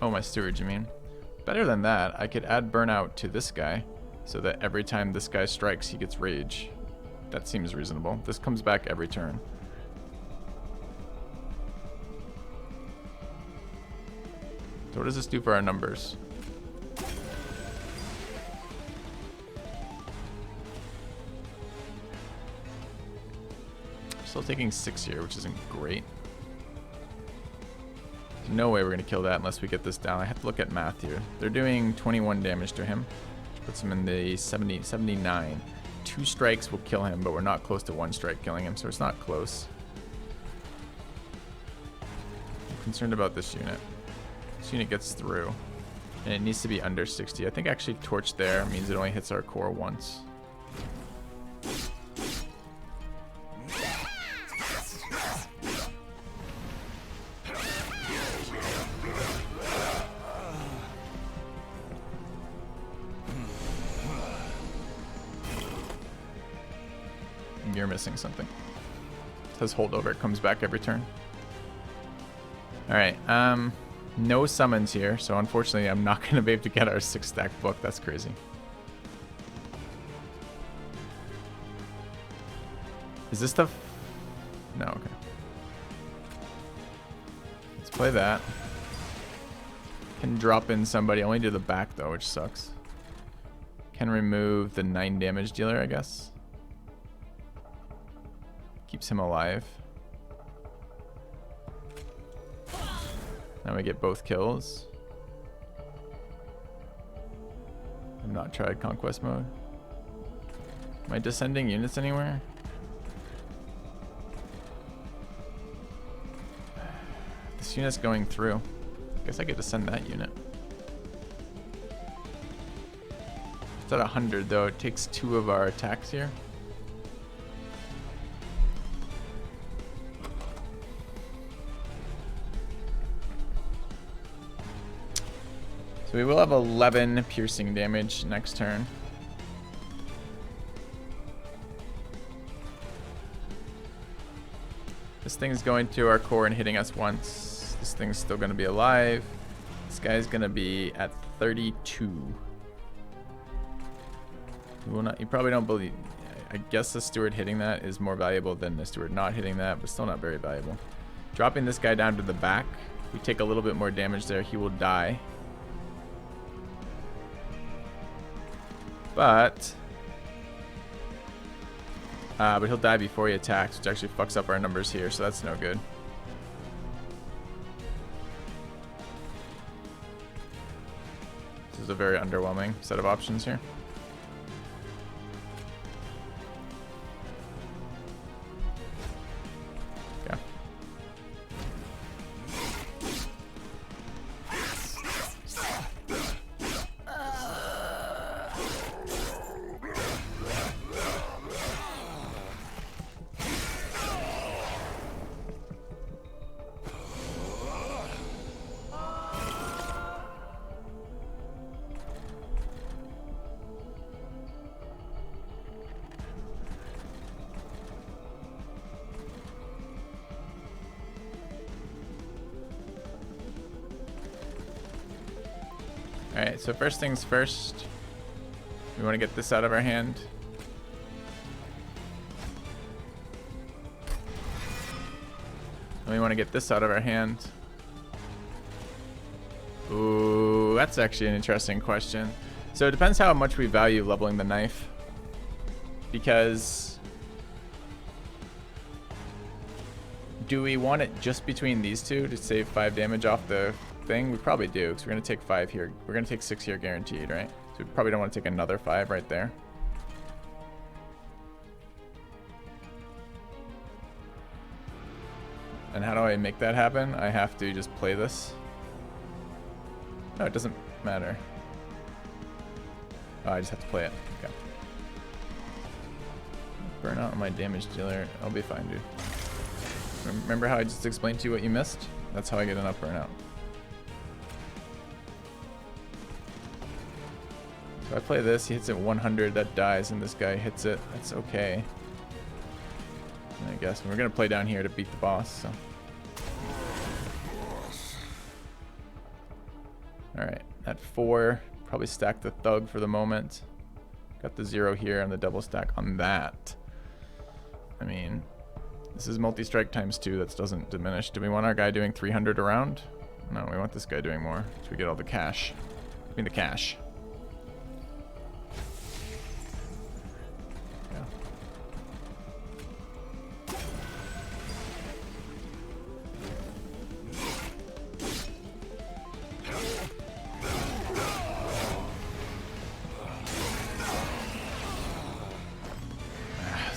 Oh, my steward, you mean? Better than that, I could add burnout to this guy so that every time this guy strikes, he gets rage. That seems reasonable. This comes back every turn. So what does this do for our numbers? Still taking 6 here, which isn't great. There's no way we're going to kill that unless we get this down. I have to look at math here. They're doing 21 damage to him, which puts him in the 79. 2 strikes will kill him, but we're not close to 1 strike killing him, so it's not close. I'm concerned about this unit. This unit gets through, and it needs to be under 60. I think actually torch there means it only hits our core once. You're missing something. It says holdover, it comes back every turn. Alright, no summons here, so unfortunately I'm not going to be able to get our 6-stack book. That's crazy. Is this the... No, okay. Let's play that. Can drop in somebody, only to the back though, which sucks. Can remove the 9 damage dealer, I guess. Keeps him alive. Now we get both kills. I've not tried conquest mode. Am I descending units anywhere? This unit's going through. Guess I get to send that unit. It's at 100 though. It takes 2 of our attacks here. So we will have 11 piercing damage next turn. This thing's going to our core and hitting us once. This thing's still going to be alive. This guy's going to be at 32. You probably don't believe... I guess the steward hitting that is more valuable than the steward not hitting that, but still not very valuable. Dropping this guy down to the back. If we take a little bit more damage there, he will die. But he'll die before he attacks, which actually fucks up our numbers here, so that's no good. This is a very underwhelming set of options here. Okay. Alright, so first things first, we want to get this out of our hand. And we want to get this out of our hand. Ooh, that's actually an interesting question. So it depends how much we value leveling the knife. Because do we want it just between these two to save 5 damage off the thing? We probably do, because we're going to take 5 here. We're going to take 6 here guaranteed, right? So we probably don't want to take another 5 right there. And how do I make that happen? I have to just play this. No, it doesn't matter. Oh, I just have to play it. Okay. Burn out on my damage dealer. I'll be fine, dude. Remember how I just explained to you what you missed? That's how I get enough burnout. So I play this, he hits it 100, that dies, and this guy hits it. That's okay. I guess we're gonna play down here to beat the boss. So. All right, at 4, probably stack the thug for the moment. Got the 0 here and the double stack on that. I mean, this is multi-strike times 2. That doesn't diminish. Do we want our guy doing 300 around? No, we want this guy doing more, so we get all the cash. I mean the cash.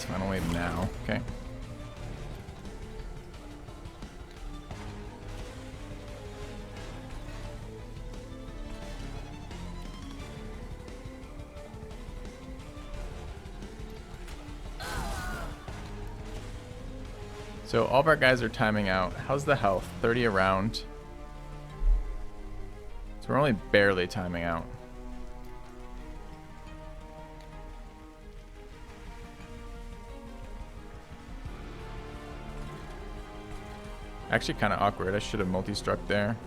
Final wave now. Okay. So all of our guys are timing out. How's the health? 30 around. So we're only barely timing out. Actually kind of awkward. I should have multi-struck there.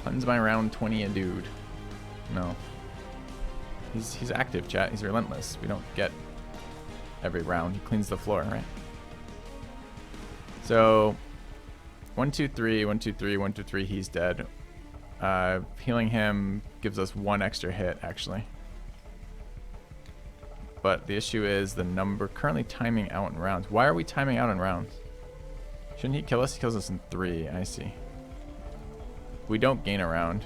Cleanse my round 20 a dude. No. He's active, chat. He's relentless. We don't get every round. He cleans the floor, right? So 1, 2, 3, 1, 2, 3, 1, 2, 3, he's dead. Healing him gives us 1 extra hit, actually. But the issue is the number currently timing out in rounds. Why are we timing out in rounds? Shouldn't he kill us? He kills us in 3. I see. We don't gain a round.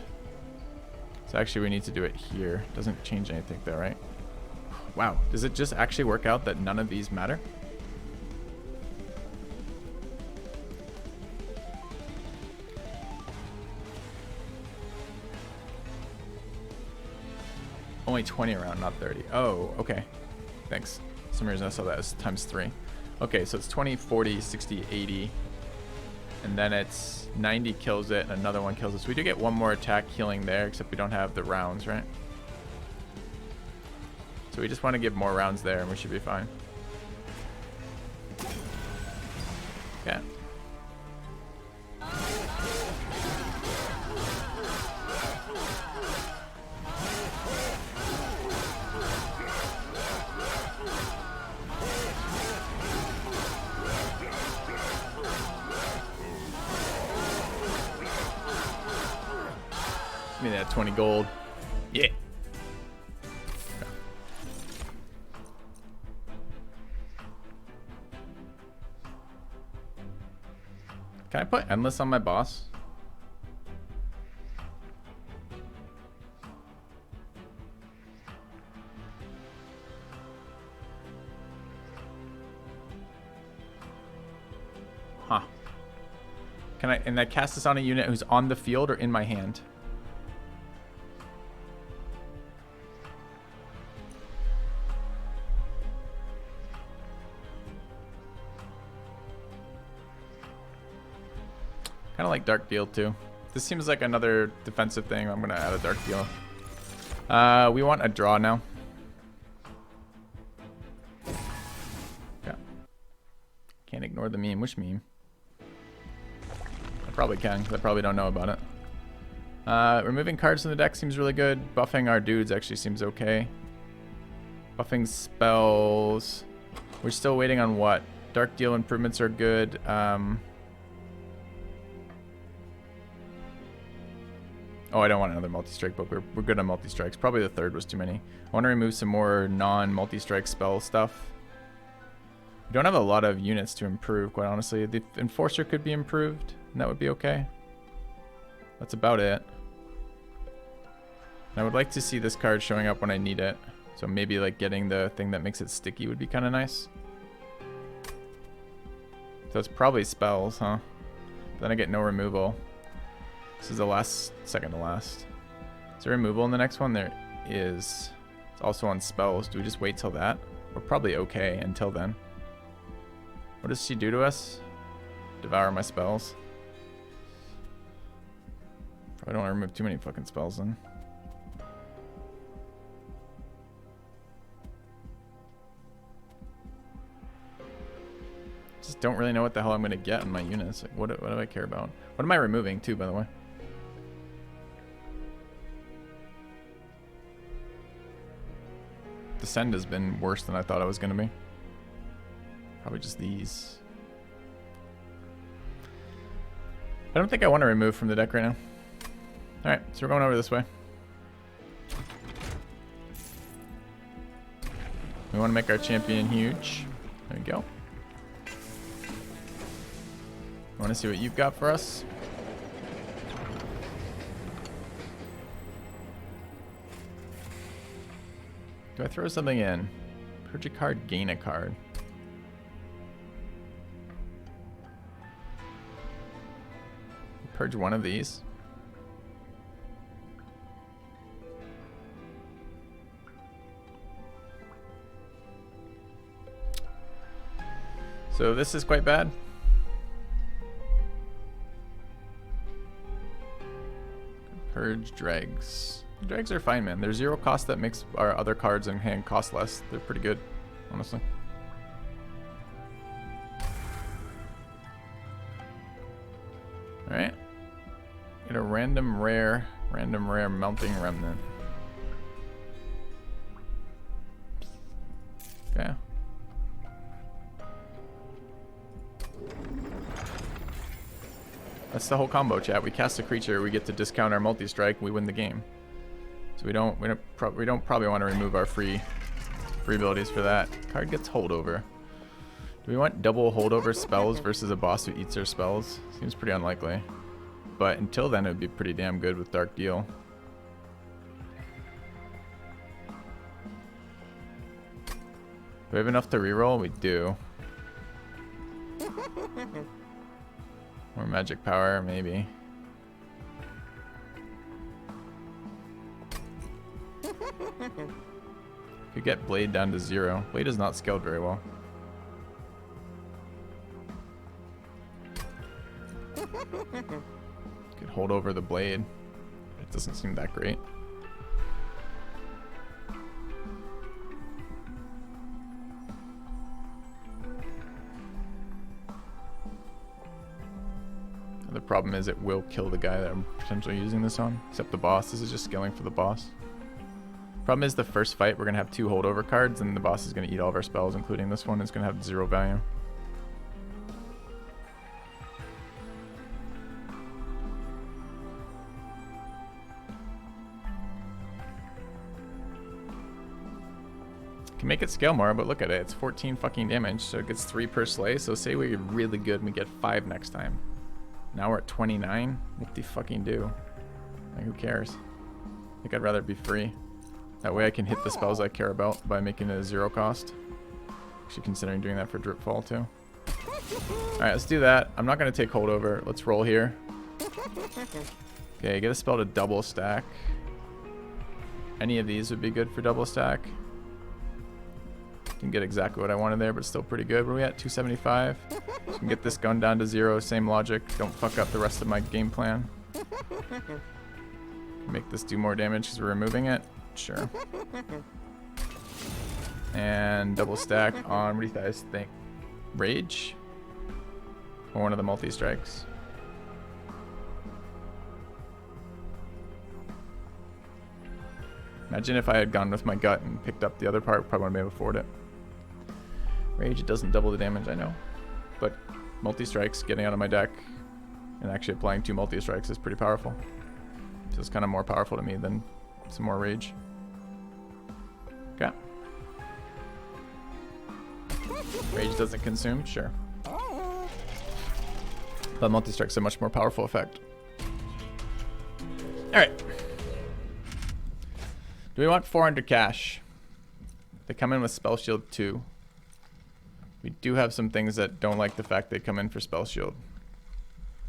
So actually we need to do it here. Doesn't change anything though, right? Wow. Does it just actually work out that none of these matter? Only 20 around, not 30. Oh, okay. Thanks. For some reason I saw that as times 3. Okay, so it's 20, 40, 60, 80. And then it's 90 kills it, and another one kills it. So we do get 1 more attack healing there, except we don't have the rounds, right? So we just want to give more rounds there, and we should be fine. Yeah. Give me that 20 gold. Yeah. Can I put endless on my boss? Huh. Can I cast this on a unit who's on the field or in my hand? Kind of like Dark Deal too. This seems like another defensive thing. I'm gonna add a Dark Deal. We want a draw now. Yeah. Can't ignore the meme. Which meme? I probably can, because I probably don't know about it. Removing cards from the deck seems really good. Buffing our dudes actually seems okay. Buffing spells. We're still waiting on what? Dark Deal improvements are good. Oh, I don't want another multi-strike book. We're good on multi-strikes. Probably the third was too many. I want to remove some more non-multi-strike spell stuff. We don't have a lot of units to improve, quite honestly. The Enforcer could be improved, and that would be okay. That's about it. And I would like to see this card showing up when I need it. So maybe like getting the thing that makes it sticky would be kind of nice. So it's probably spells, huh? Then I get no removal. This is the last, second to last. Is there removal in the next one? There is. It's also on spells. Do we just wait till that? We're probably okay until then. What does she do to us? Devour my spells. Probably don't want to remove too many fucking spells then. Just don't really know what the hell I'm going to get in my units. Like, what do I care about? What am I removing too, by the way? Descend has been worse than I thought it was going to be. Probably just these. I don't think I want to remove from the deck right now. Alright, so we're going over this way. We want to make our champion huge. There we go. I want to see what you've got for us. Do I throw something in? Purge a card, gain a card. Purge one of these. So this is quite bad. Purge dregs. Dregs are fine, man. They're 0 cost that makes our other cards in hand cost less. They're pretty good, honestly. Alright. Get a random rare Melting Remnant. Okay. That's the whole combo, chat. We cast a creature, we get to discount our multi-strike, we win the game. So we don't probably want to remove our free abilities for that. Card gets holdover. Do we want double holdover spells versus a boss who eats their spells? Seems pretty unlikely. But until then, it would be pretty damn good with Dark Deal. Do we have enough to reroll? We do. More magic power, maybe. Could get Blade down to 0. Blade is not scaled very well. Could hold over the Blade. It doesn't seem that great. The problem is it will kill the guy that I'm potentially using this on. Except the boss. This is just scaling for the boss. Problem is the first fight we're going to have 2 holdover cards and the boss is going to eat all of our spells, including this one. It's going to have 0 value. Can make it scale more, but look at it. It's 14 fucking damage, so it gets 3 per slay. So say we're really good and we get 5 next time. Now we're at 29. What do you fucking do? Like, who cares? I think I'd rather be free. That way I can hit the spells I care about by making it a 0 cost. Actually considering doing that for Dripfall too. Alright, let's do that. I'm not going to take holdover. Let's roll here. Okay, get a spell to double stack. Any of these would be good for double stack. Didn't get exactly what I wanted there, but still pretty good. Where are we at? 275. So we can get this gun down to 0. Same logic. Don't fuck up the rest of my game plan. Make this do more damage because we're removing it. Sure. And double stack on, what do you guys think? Rage? Or one of the multi-strikes? Imagine if I had gone with my gut and picked up the other part, probably wouldn't be able to afford it. Rage, it doesn't double the damage, I know. But multi-strikes, getting out of my deck, and actually applying 2 multi-strikes is pretty powerful. Feels kind of more powerful to me than some more rage. Okay. Rage doesn't consume, sure. But multi-strike's a much more powerful effect. Alright. Do we want 400 cash? They come in with Spell Shield 2. We do have some things that don't like the fact they come in for Spell Shield.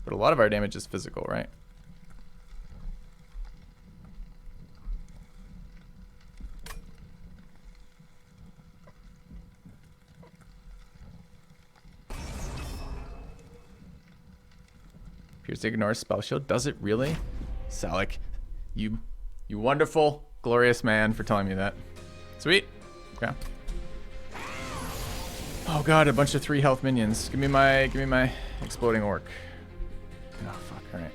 But a lot of our damage is physical, right? Pierce ignores Spell Shield. Does it really? Salik, you wonderful, glorious man for telling me that. Sweet. Okay. Oh god, a bunch of 3 health minions. Give me my exploding orc. Oh fuck, alright.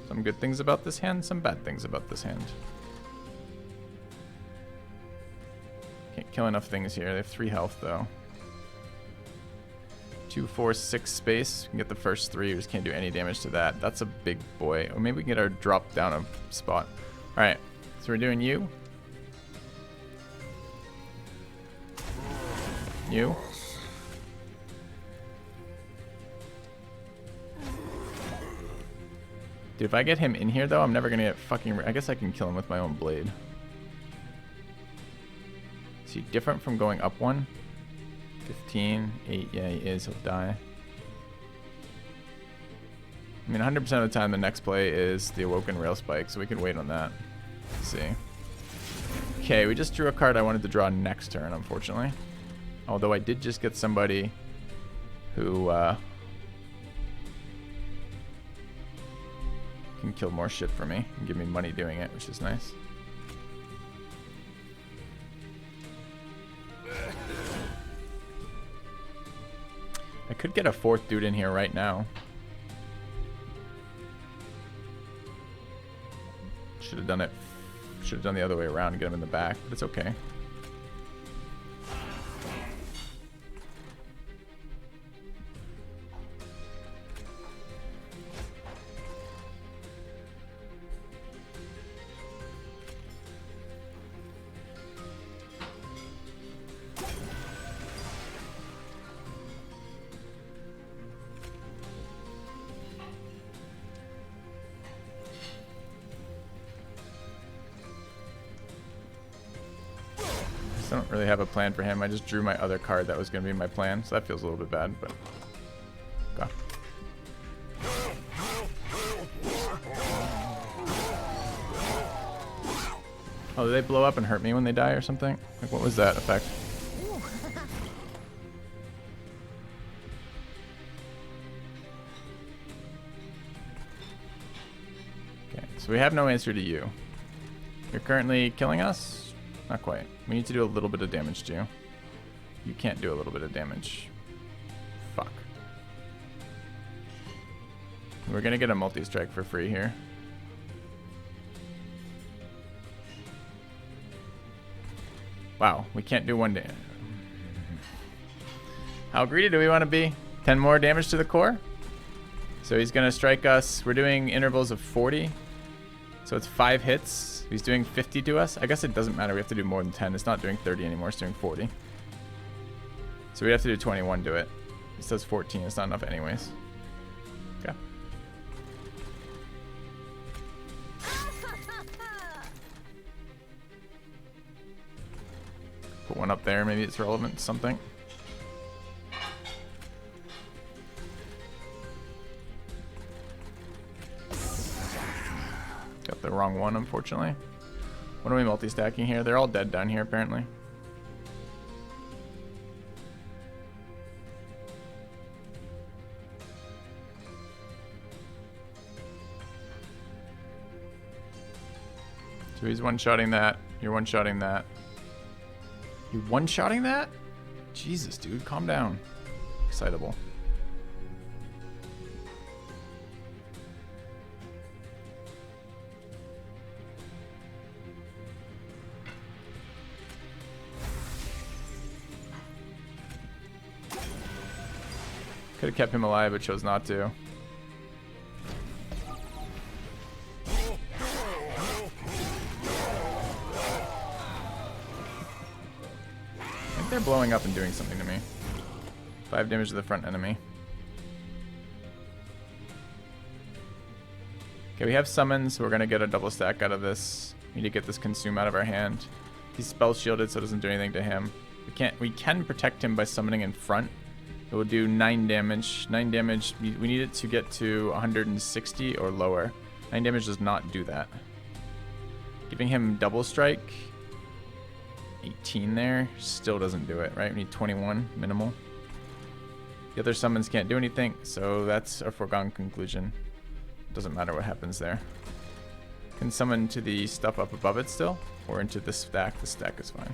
Some good things about this hand, some bad things about this hand. Can't kill enough things here. They have 3 health though. 2, 4, 6 space. We can get the first 3. We just can't do any damage to that. That's a big boy. Or maybe we can get our drop down a spot. Alright, so we're doing you. You. Dude, if I get him in here though, I'm never gonna get fucking... I guess I can kill him with my own blade. Is he different from going up 1? 15, 8, yeah he is, he'll die. I mean 100% of the time the next play is the Awoken Rail Spike, so we can wait on that. Let's see. Okay, we just drew a card I wanted to draw next turn, unfortunately. Although I did just get somebody who can kill more shit for me and give me money doing it, which is nice. I could get a 4th dude in here right now. Should have done it. Should have done the other way around and get him in the back, but it's okay. I don't really have a plan for him. I just drew my other card that was going to be my plan, so that feels a little bit bad, but... Okay. Oh, do they blow up and hurt me when they die or something? Like, what was that effect? Okay, so we have no answer to you. You're currently killing us? Not quite. We need to do a little bit of damage to you. You can't do a little bit of damage. Fuck. We're gonna get a multi-strike for free here. Wow, we can't do 1 damage. How greedy do we want to be? 10 more damage to the core? So he's gonna strike us. We're doing intervals of 40. So it's 5 hits. He's doing 50 to us. I guess it doesn't matter. We have to do more than 10. It's not doing 30 anymore. It's doing 40. So we have to do 21 to it. It says 14. It's not enough anyways. Okay. Put one up there. Maybe it's relevant to something. Got the wrong one, unfortunately. What are we multi-stacking here? They're all dead down here, apparently. So he's one-shotting that. You're one-shotting that. You're one-shotting that? Jesus, dude, calm down. Excitable. Could have kept him alive, but chose not to. I think they're blowing up and doing something to me. 5 damage to the front enemy. Okay, we have summons, so we're gonna get a double stack out of this. We need to get this consume out of our hand. He's spell shielded, so it doesn't do anything to him. We can protect him by summoning in front. It will do 9 damage. 9 damage. We need it to get to 160 or lower. 9 damage does not do that. Giving him double strike. 18 there. Still doesn't do it, right? We need 21 minimal. The other summons can't do anything, so that's a foregone conclusion. Doesn't matter what happens there. Can summon to the stuff up above it still, or into the stack. The stack is fine.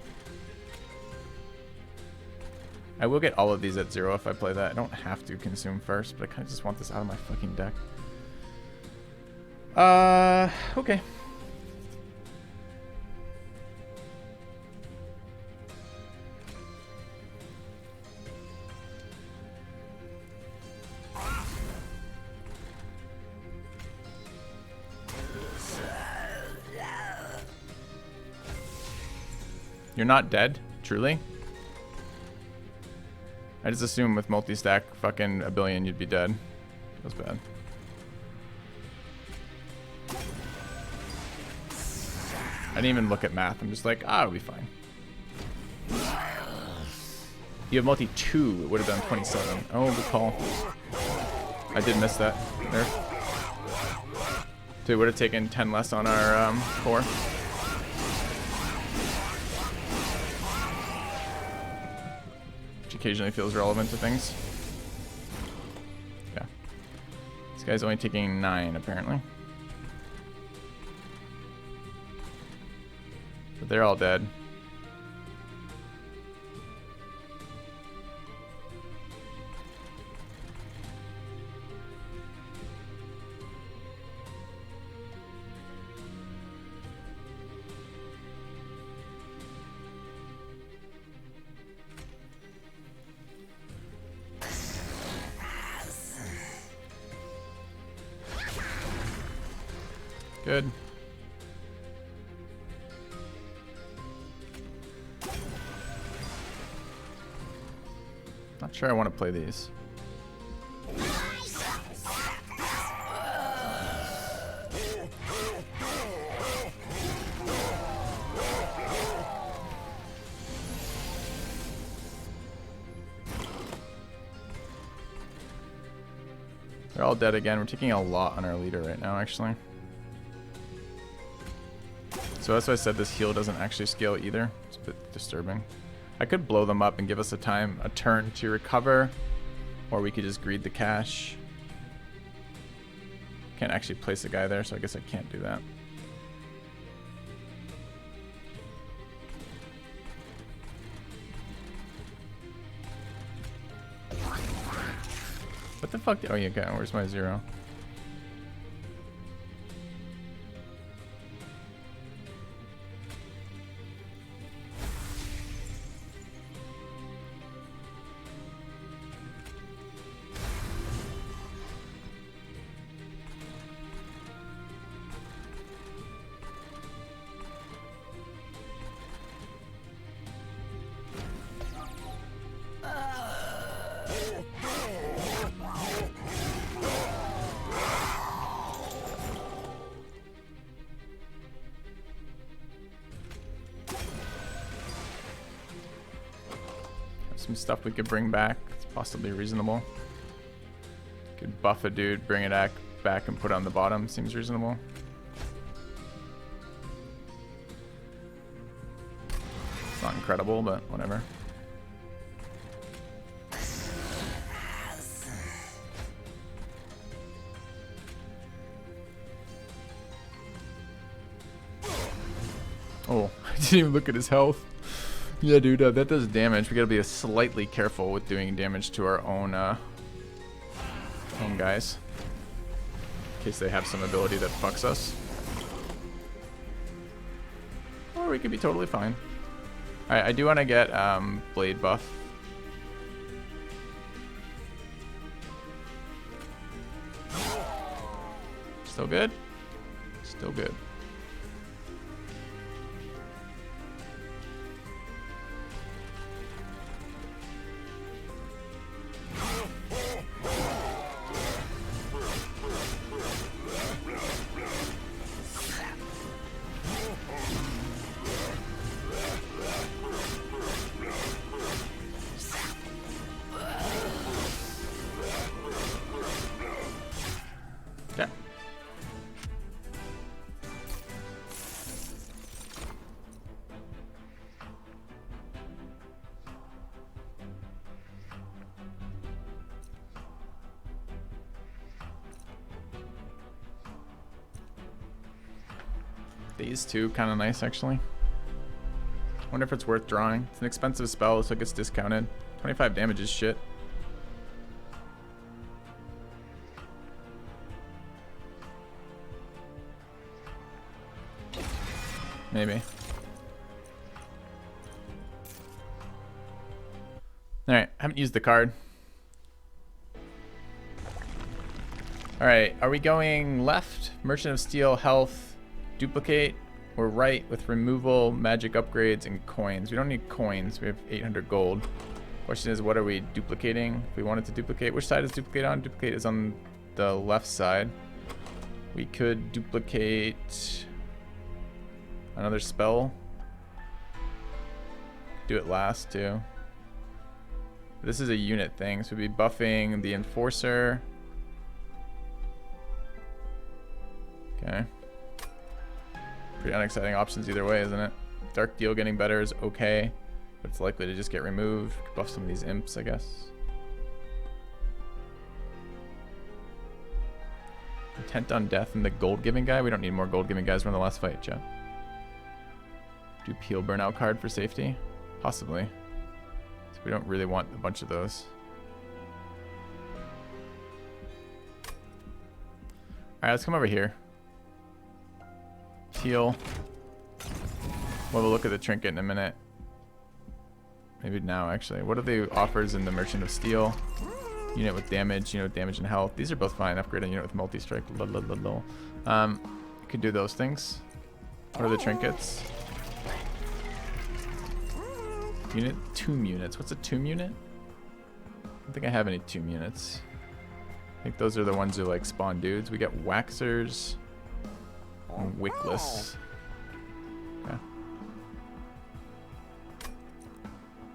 I will get all of these at 0 if I play that. I don't have to consume first, but I kind of just want this out of my fucking deck. Okay. You're not dead, truly? I just assume with multi-stack fucking a billion you'd be dead. That was bad. I didn't even look at math. I'm just like, it'll be fine. You have multi 2, it would have done 27. Oh, good call. I did miss that there. So it would have taken 10 less on our core. Occasionally feels relevant to things. Yeah. This guy's only taking 9 apparently. But they're all dead. Good. Not sure I want to play these. They're all dead again. We're taking a lot on our leader right now, actually. So that's why I said this heal doesn't actually scale either. It's a bit disturbing. I could blow them up and give us a turn to recover, or we could just greed the cash. Can't actually place a guy there, so I guess I can't do that. What the fuck? Oh, yeah, okay. Where's my 0? Some stuff we could bring back. It's possibly reasonable. Could buff a dude, bring it back and put it on the bottom. Seems reasonable. It's not incredible, but whatever. Oh, I didn't even look at his health. Yeah, dude, that does damage. We gotta be slightly careful with doing damage to our own guys, in case they have some ability that fucks us. Or we could be totally fine. Alright, I do want to get blade buff. Still good? Still good. Yeah. These two kind of nice actually. Wonder if it's worth drawing. It's an expensive spell, so it gets discounted. 25 damage is shit. Maybe. Alright, haven't used the card. Alright, are we going left? Merchant of Steel, health, duplicate, or right with removal, magic upgrades, and coins? We don't need coins. We have 800 gold. Question is, what are we duplicating? If we wanted to duplicate, which side is duplicate on? Duplicate is on the left side. We could duplicate another spell. Do it last too. This is a unit thing, so we'd be buffing the Enforcer. Okay. Pretty unexciting options either way, isn't it? Dark Deal getting better is okay, but it's likely to just get removed. Buff some of these imps, I guess. Intent on Death and the gold giving guy. We don't need more gold giving guys. We're in the last fight, chat. Do Peel Burnout card for safety? Possibly. So we don't really want a bunch of those. Alright, let's come over here. Peel. We'll have a look at the trinket in a minute. Maybe now, actually. What are the offers in the Merchant of Steel? Unit with damage, unit with damage and health. These are both fine. Upgrade a unit with multi-strike. Could do those things. What are the trinkets? Unit, tomb units. What's a tomb unit? I don't think I have any tomb units. I think those are the ones who like spawn dudes. We got waxers and wickless. Okay.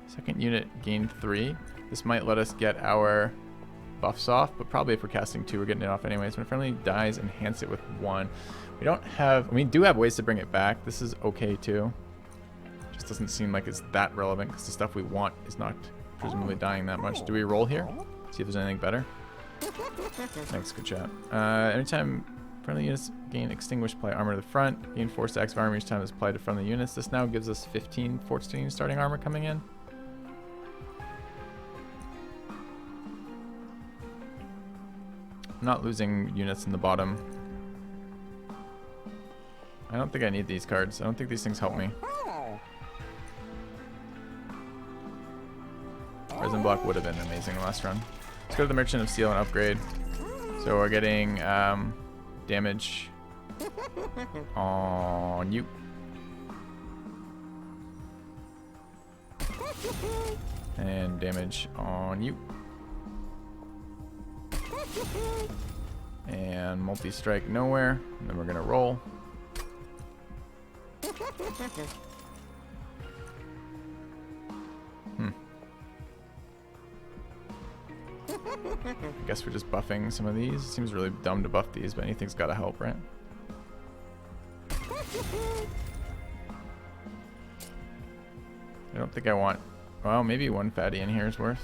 Second unit gain 3. This might let us get our buffs off, but probably if we're casting 2, we're getting it off anyways. When a friendly dies, enhance it with 1. We don't have, we do have ways to bring it back. This is okay too. Just doesn't seem like it's that relevant because the stuff we want is not presumably dying that much. Do we roll here? See if there's anything better. Thanks, good chat. Anytime friendly units gain extinguish, apply armor to the front. Gain 4 stacks of armor each time it's applied to friendly units. This now gives us 14 starting armor coming in. I'm not losing units in the bottom. I don't think I need these cards. I don't think these things help me. Resin block would have been amazing last run. Let's go to the Merchant of Steel and upgrade. So we're getting damage on you. And damage on you. And multi-strike nowhere. And then we're going to roll. I guess we're just buffing some of these. It seems really dumb to buff these, but anything's got to help, right? I don't think I want... Well, maybe one fatty in here is worth.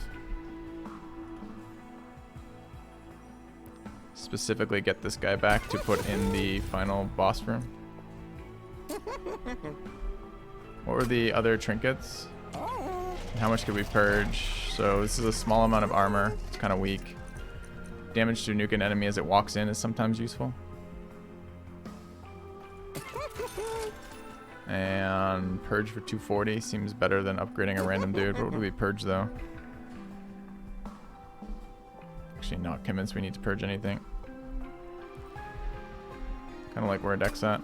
Specifically get this guy back to put in the final boss room. What were the other trinkets? How much could we purge? So this is a small amount of armor. It's kind of weak. Damage to nuke an enemy as it walks in is sometimes useful. And purge for 240 seems better than upgrading a random dude. What would we purge though? Actually not convinced we need to purge anything. Kind of like where deck's at.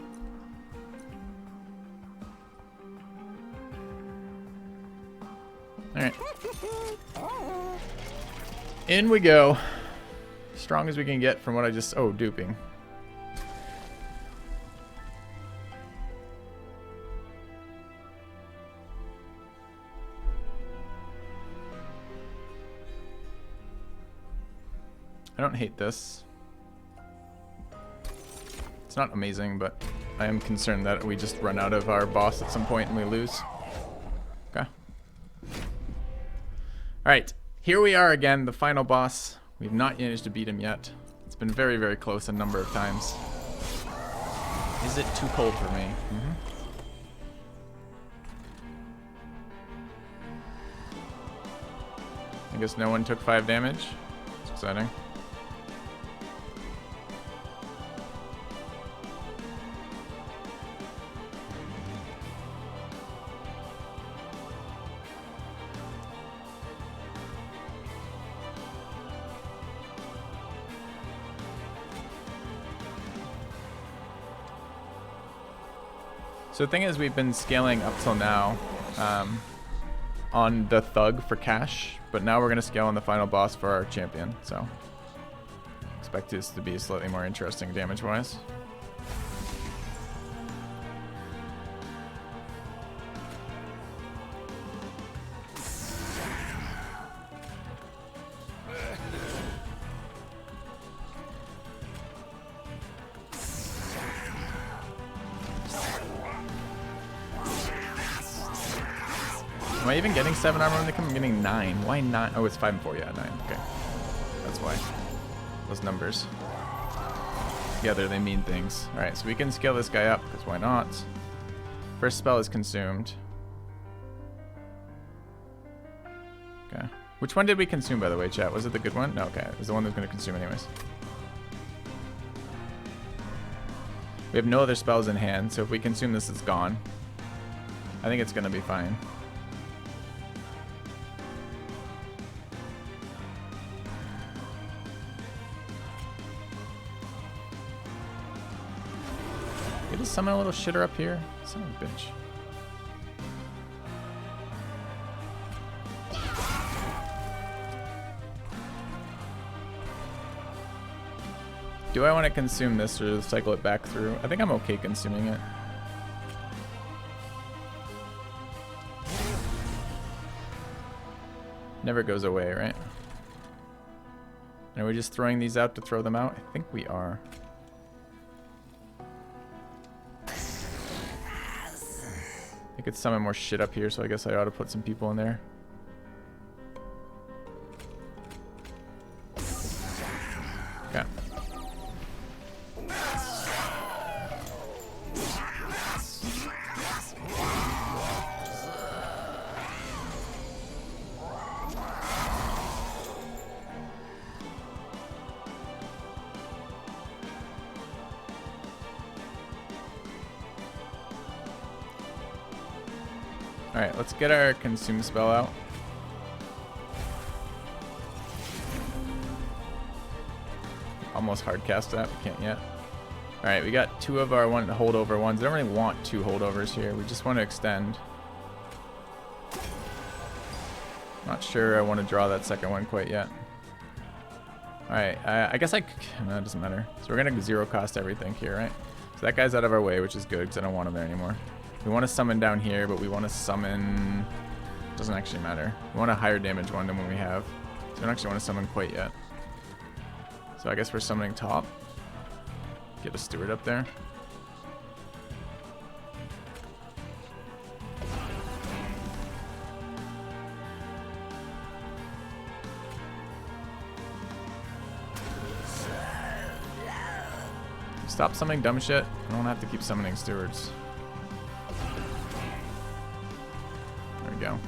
Alright. In we go. Strong as we can get from what I just... Oh, duping. I don't hate this. It's not amazing, but I am concerned that we just run out of our boss at some point and we lose. Okay. Alright, here we are again, the final boss. We've not managed to beat him yet. It's been very, very close a number of times. Is it too cold for me? I guess no one took 5 damage. It's exciting. So the thing is, we've been scaling up till now on the Thug for cash, but now we're going to scale on the final boss for our champion, so expect this to be slightly more interesting damage-wise. Am I even getting 7 armor when they come? I'm getting 9. Why 9? Oh, it's 5 and 4. Yeah, 9. Okay. That's why. Those numbers. Together, they mean things. Alright, so we can scale this guy up, because why not? First spell is consumed. Okay. Which one did we consume, by the way, chat? Was it the good one? No, okay. It was the one that was going to consume anyways. We have no other spells in hand, so if we consume this, it's gone. I think it's going to be fine. Get to summon a little shitter up here. Son of a bitch. Do I want to consume this or cycle it back through? I think I'm okay consuming it. Never goes away, right? Are we just throwing these out to throw them out? I think we are. I could summon more shit up here, so I guess I ought to put some people in there. Okay. Alright, let's get our consume spell out. Almost hard cast that, we can't yet. Alright, we got 2 of our holdover ones. I don't really want 2 holdovers here, we just want to extend. Not sure I want to draw that second one quite yet. Alright, I guess no, it doesn't matter. So we're going to 0 cost everything here, right? So that guy's out of our way, which is good, because I don't want him there anymore. We want to summon down here, but we want to summon... Doesn't actually matter. We want a higher damage one than what we have. So we don't actually want to summon quite yet. So I guess we're summoning top. Get a steward up there. Stop summoning dumb shit. I don't have to keep summoning stewards. There we go.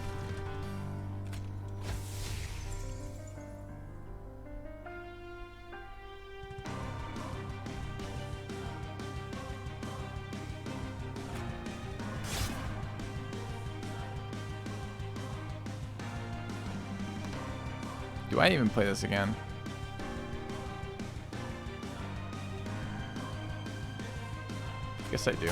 Do I even play this again? guess I do.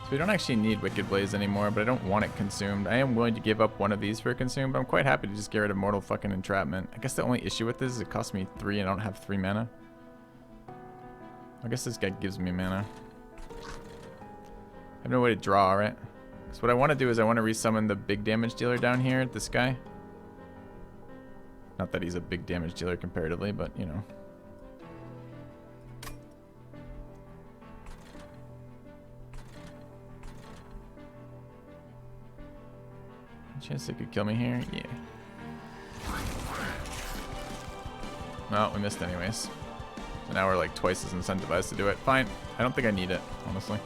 So we don't actually need Wicked Blaze anymore, but I don't want it consumed. I am willing to give up one of these for a consume, but I'm quite happy to just get rid of Mortal fucking Entrapment. I guess the only issue with this is it costs me 3 and I don't have 3 mana. I guess this guy gives me mana. I have no way to draw, right? So what I want to do is I want to resummon the big damage dealer down here, this guy. Not that he's a big damage dealer comparatively, but you know. Chance they could kill me here? Yeah. Well, we missed anyways. So now we're like twice as incentivized to do it. Fine. I don't think I need it, honestly.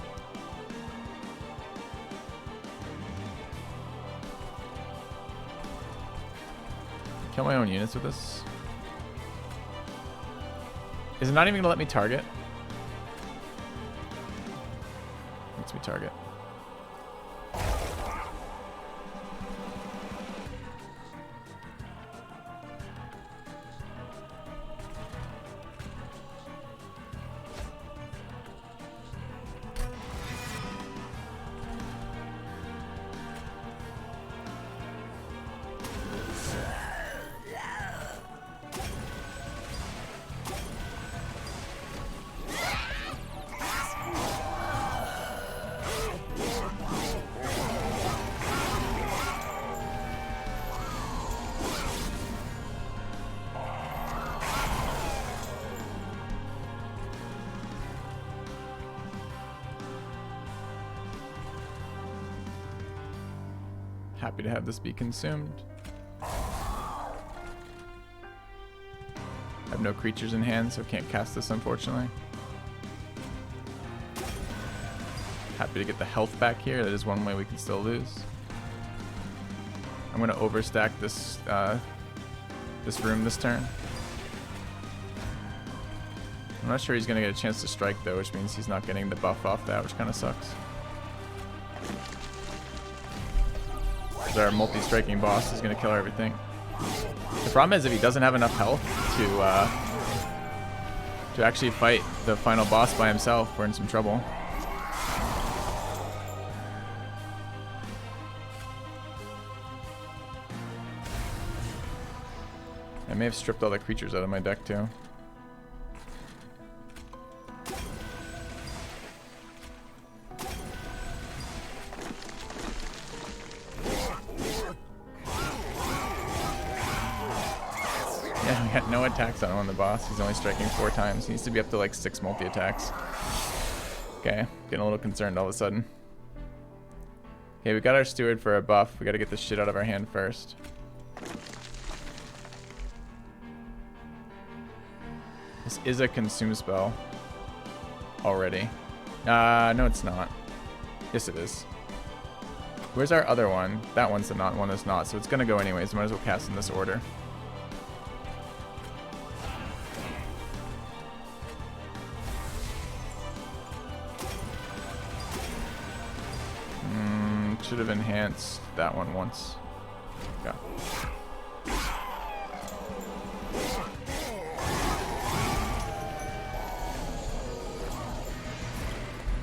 Kill my own units with this. Is it not even gonna let me target? Lets me target. Happy to have this be consumed. I have no creatures in hand, so can't cast this, unfortunately. Happy to get the health back here. That is one way we can still lose. I'm going to overstack this this room this turn. I'm not sure he's going to get a chance to strike, though, which means he's not getting the buff off that, which kind of sucks. Our multi-striking boss is going to kill everything. The problem is if he doesn't have enough health to actually fight the final boss by himself, we're in some trouble. I may have stripped all the creatures out of my deck too. No attacks on the boss. He's only striking 4 times. He needs to be up to like 6 multi-attacks. Okay, getting a little concerned all of a sudden. Okay, we got our steward for a buff. We got to get this shit out of our hand first. This is a consume spell already. No, it's not. Yes, it is. Where's our other one? That one's the not one that's not, so it's gonna go anyways. Might as well cast in this order. Should have enhanced that one once. Okay.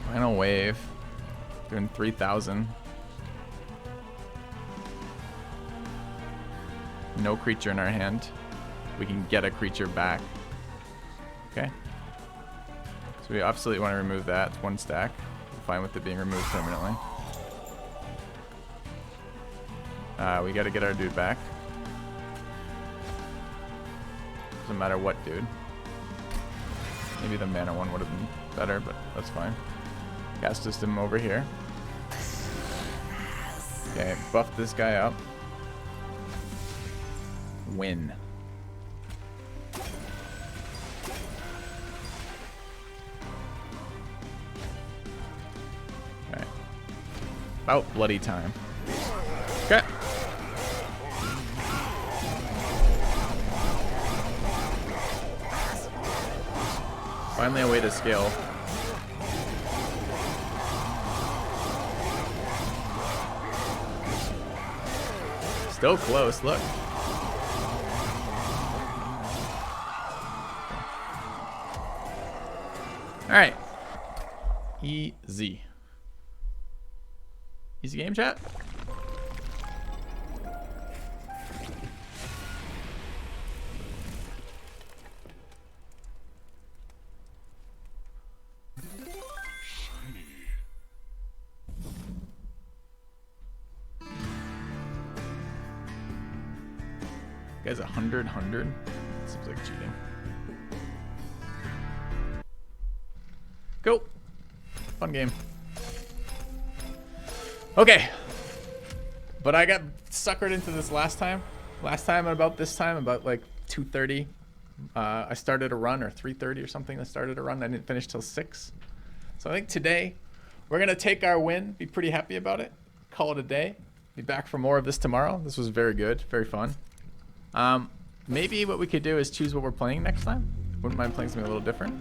Final wave. Doing 3,000. No creature in our hand. We can get a creature back. Okay. So we absolutely want to remove that. It's 1 stack. We're fine with it being removed permanently. We gotta get our dude back. Doesn't matter what dude. Maybe the mana one would have been better, but that's fine. Cast system over here. Okay, buff this guy up. Win. Alright. About bloody time. Okay. Finally a way to scale. Still close, look. Alright. Easy. Easy game, chat? Guy's 100. Seems like cheating. Go. Fun game. Okay. But I got suckered into this last time. Last time about this time, about like 2:30. I started a run, or 3:30 or something. I started a run. I didn't finish till 6. So I think today we're gonna take our win, be pretty happy about it, call it a day. Be back for more of this tomorrow. This was very good, very fun. Maybe what we could do is choose what we're playing next time. Wouldn't mind playing something a little different.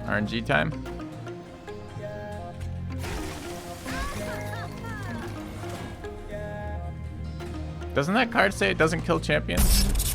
RNG time. Doesn't that card say it doesn't kill champions?